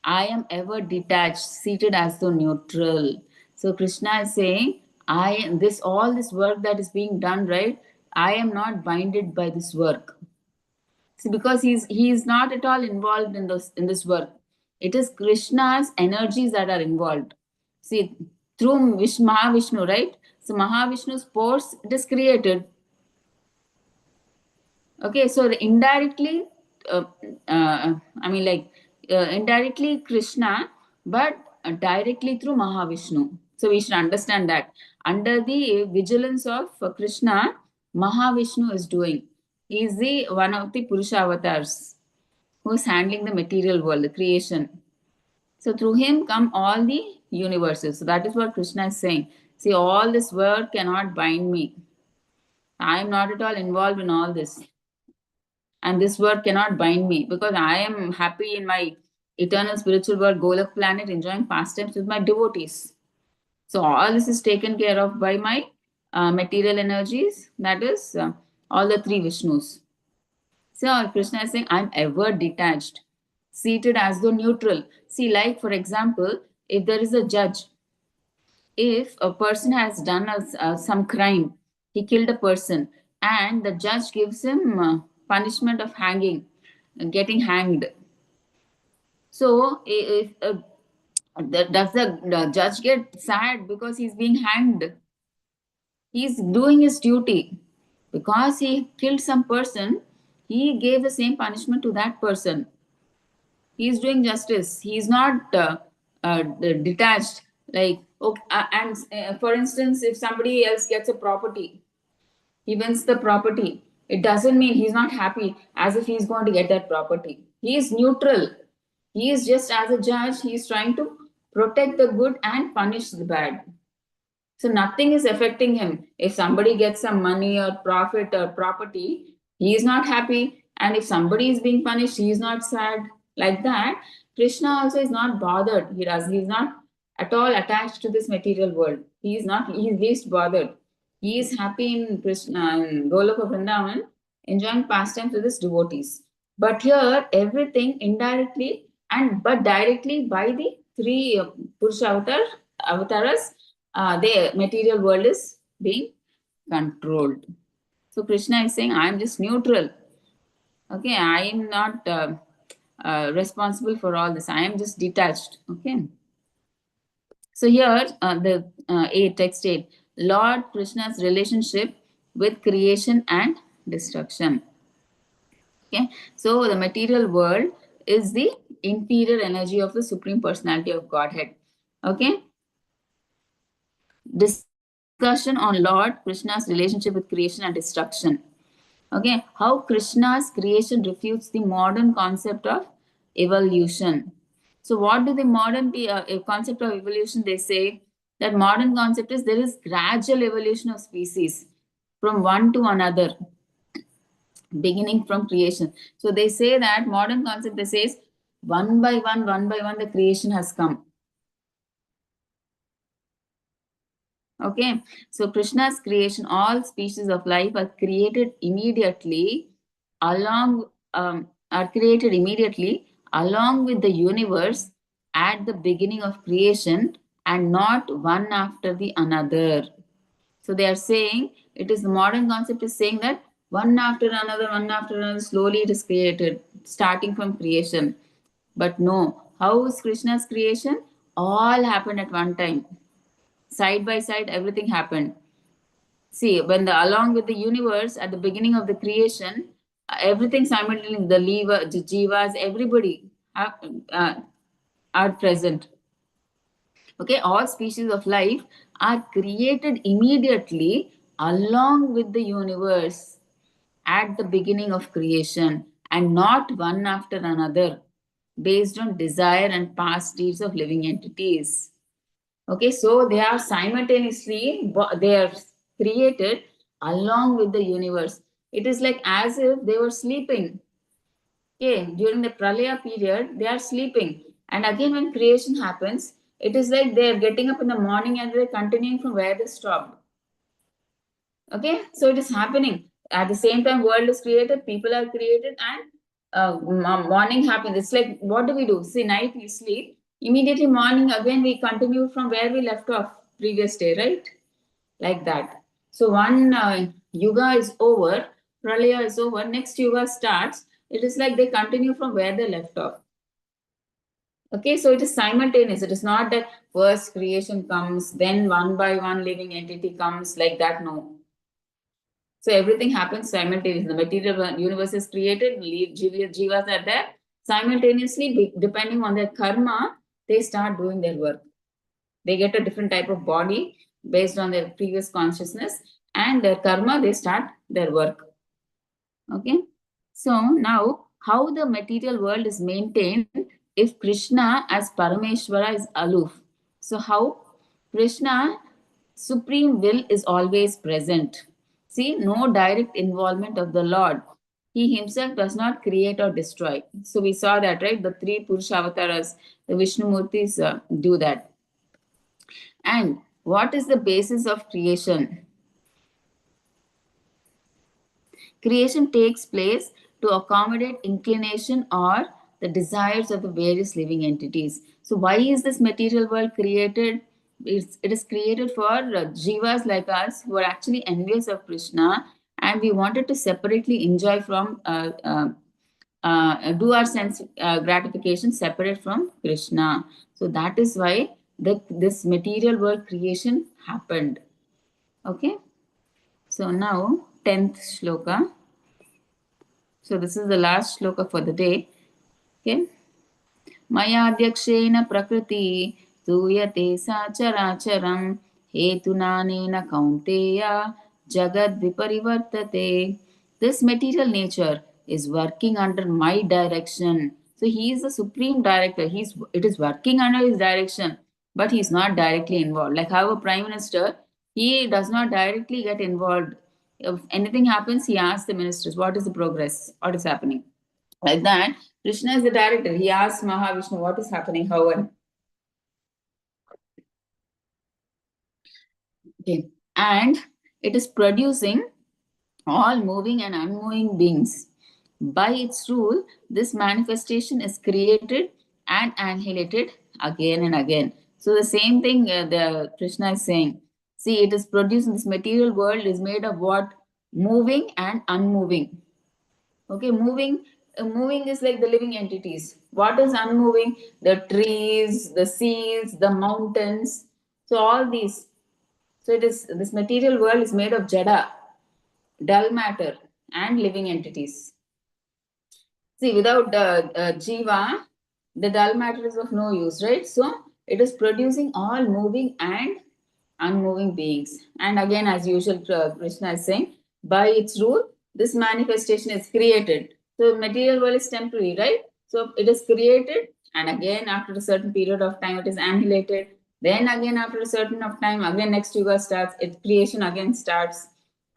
I am ever detached, seated as though neutral. So Krishna is saying, all this work that is being done, right? I am not binded by this work. See, because he is not at all involved in this work. It is Krishna's energies that are involved. See, through Mahavishnu, right? So Mahavishnu's force, it is created. Okay, so indirectly, uh, indirectly Krishna, but directly through Mahavishnu. So we should understand that under the vigilance of Krishna, Mahavishnu is doing. He is the one of the Purusha avatars who is handling the material world, the creation. So through him come all the universes. So that is what Krishna is saying. See, all this world cannot bind me. I am not at all involved in all this. And this world cannot bind me because I am happy in my eternal spiritual world, Golak planet, enjoying pastimes with my devotees. So all this is taken care of by my material energies, that is all the three Vishnus. So Krishna is saying, I'm ever detached, seated as though neutral. See, like for example, if there is a judge, if a person has done some crime, he killed a person, and the judge gives him punishment of hanging, getting hanged. So, if does the judge get sad because he's being hanged? He's doing his duty because he killed some person. He gave the same punishment to that person. He is doing justice. He is not detached. Like, okay, and for instance, if somebody else gets a property, he wins the property. It doesn't mean he's not happy as if he's going to get that property. He is neutral. He is just as a judge. He is trying to protect the good and punish the bad. So nothing is affecting him. If somebody gets some money or profit or property, he is not happy. And if somebody is being punished, he is not sad. Like that, Krishna also is not bothered. He is not at all attached to this material world. He is least bothered. He is happy in Krishna in Goloka Vrindavan, enjoying pastimes with his devotees. But here, everything indirectly and but directly by the three Purusha avatars, the material world is being controlled. So Krishna is saying, I am just neutral. Okay, I am not responsible for all this. I am just detached. Okay. So here, the text 8, Lord Krishna's relationship with creation and destruction. Okay, so the material world is the inferior energy of the Supreme Personality of Godhead. Okay. Discussion on Lord Krishna's relationship with creation and destruction. Okay, how Krishna's creation refutes the modern concept of evolution. So, what do the modern concept of evolution? They say that modern concept is there is gradual evolution of species from one to another, beginning from creation. So they say that modern concept, they says one by one, the creation has come. Okay, so Krishna's creation, all species of life are created immediately along with the universe at the beginning of creation and not one after the another. So they are saying it is the modern concept is saying that one after another, slowly it is created, starting from creation. But no, how is Krishna's creation? All happened at one time. Side by side, everything happened. See, when along with the universe at the beginning of the creation, everything simultaneously, the jivas, everybody are present. Okay, all species of life are created immediately along with the universe at the beginning of creation and not one after another based on desire and past deeds of living entities. Okay, so they are simultaneously, they are created along with the universe. It is like as if they were sleeping. Okay, during the Pralaya period, they are sleeping. And again, when creation happens, it is like they are getting up in the morning and they're continuing from where they stopped. Okay, so it is happening. At the same time, world is created, people are created, and morning happens. It's like, what do we do? See, night we sleep. Immediately morning, again, we continue from where we left off previous day, right? Like that. So one yuga is over, pralaya is over, next yuga starts, It is like they continue from where they left off. Okay, so it is simultaneous. It is not that first creation comes, then one by one living entity comes, like that. No. So everything happens simultaneously. The material universe is created, jivas are there. Simultaneously, depending on their karma, they start doing their work. They get a different type of body based on their previous consciousness, and their karma, they start their work. Okay. So now, how the material world is maintained if Krishna as Parameshwara is aloof? So how Krishna supreme will is always present. See, no direct involvement of the Lord. He himself does not create or destroy. So we saw that, right? The three Purusha avatars, the Vishnu Murtis do that. And what is the basis of creation? Creation takes place to accommodate inclination or the desires of the various living entities. So, why is this material world created? It is created for jivas like us who are actually envious of Krishna, and we wanted to separately enjoy from, do our sense gratification separate from Krishna. So, that is why this material world creation happened. Okay. So, now 10th shloka. So this is the last shloka for the day. Okay. Mayadhyakshena prakriti tuyate sacharacharam hetunanena kaunteya jagad viparivartate. This material nature is working under my direction. So he is the supreme director. It is working under his direction, but he is not directly involved. Like how a prime minister, he does not directly get involved. If anything happens, he asks the ministers, what is the progress? What is happening? Like that, Krishna is the director. He asks Mahavishnu what is happening, how and okay. And it is producing all moving and unmoving beings. By its rule, this manifestation is created and annihilated again and again. So the same thing the Krishna is saying. See, it is producing this material world is made of what? Moving and unmoving. Okay, moving is like the living entities. What is unmoving? The trees, the seas, the mountains. So all these. So it is this material world is made of jada, dull matter, and living entities. See, without jiva, the dull matter is of no use, right? So it is producing all moving and unmoving beings. And again, as usual, Krishna is saying, by its rule, this manifestation is created. So material world is temporary, right? So it is created, and again, after a certain period of time, it is annihilated. Then again, after a certain of time, again next yuga starts. Its creation again starts.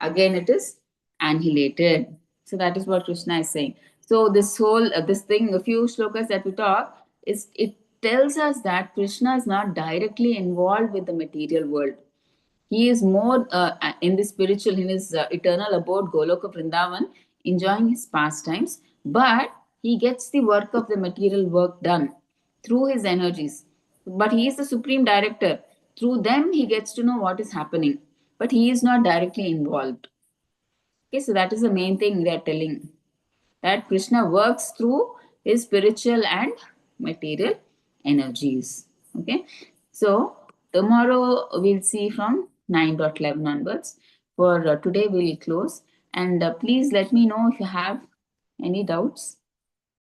Again, it is annihilated. So that is what Krishna is saying. So this whole this thing, a few shlokas that we talk, is it tells us that Krishna is not directly involved with the material world. He is more in the spiritual, in his eternal abode, Goloka Vrindavan, enjoying his pastimes, but he gets the work of the material work done through his energies. But he is the supreme director. Through them, he gets to know what is happening, but he is not directly involved. Okay, so that is the main thing they are telling, that Krishna works through his spiritual and material energies. Okay, so tomorrow we'll see from 9.11 onwards. For today, we'll close. And please let me know if you have any doubts.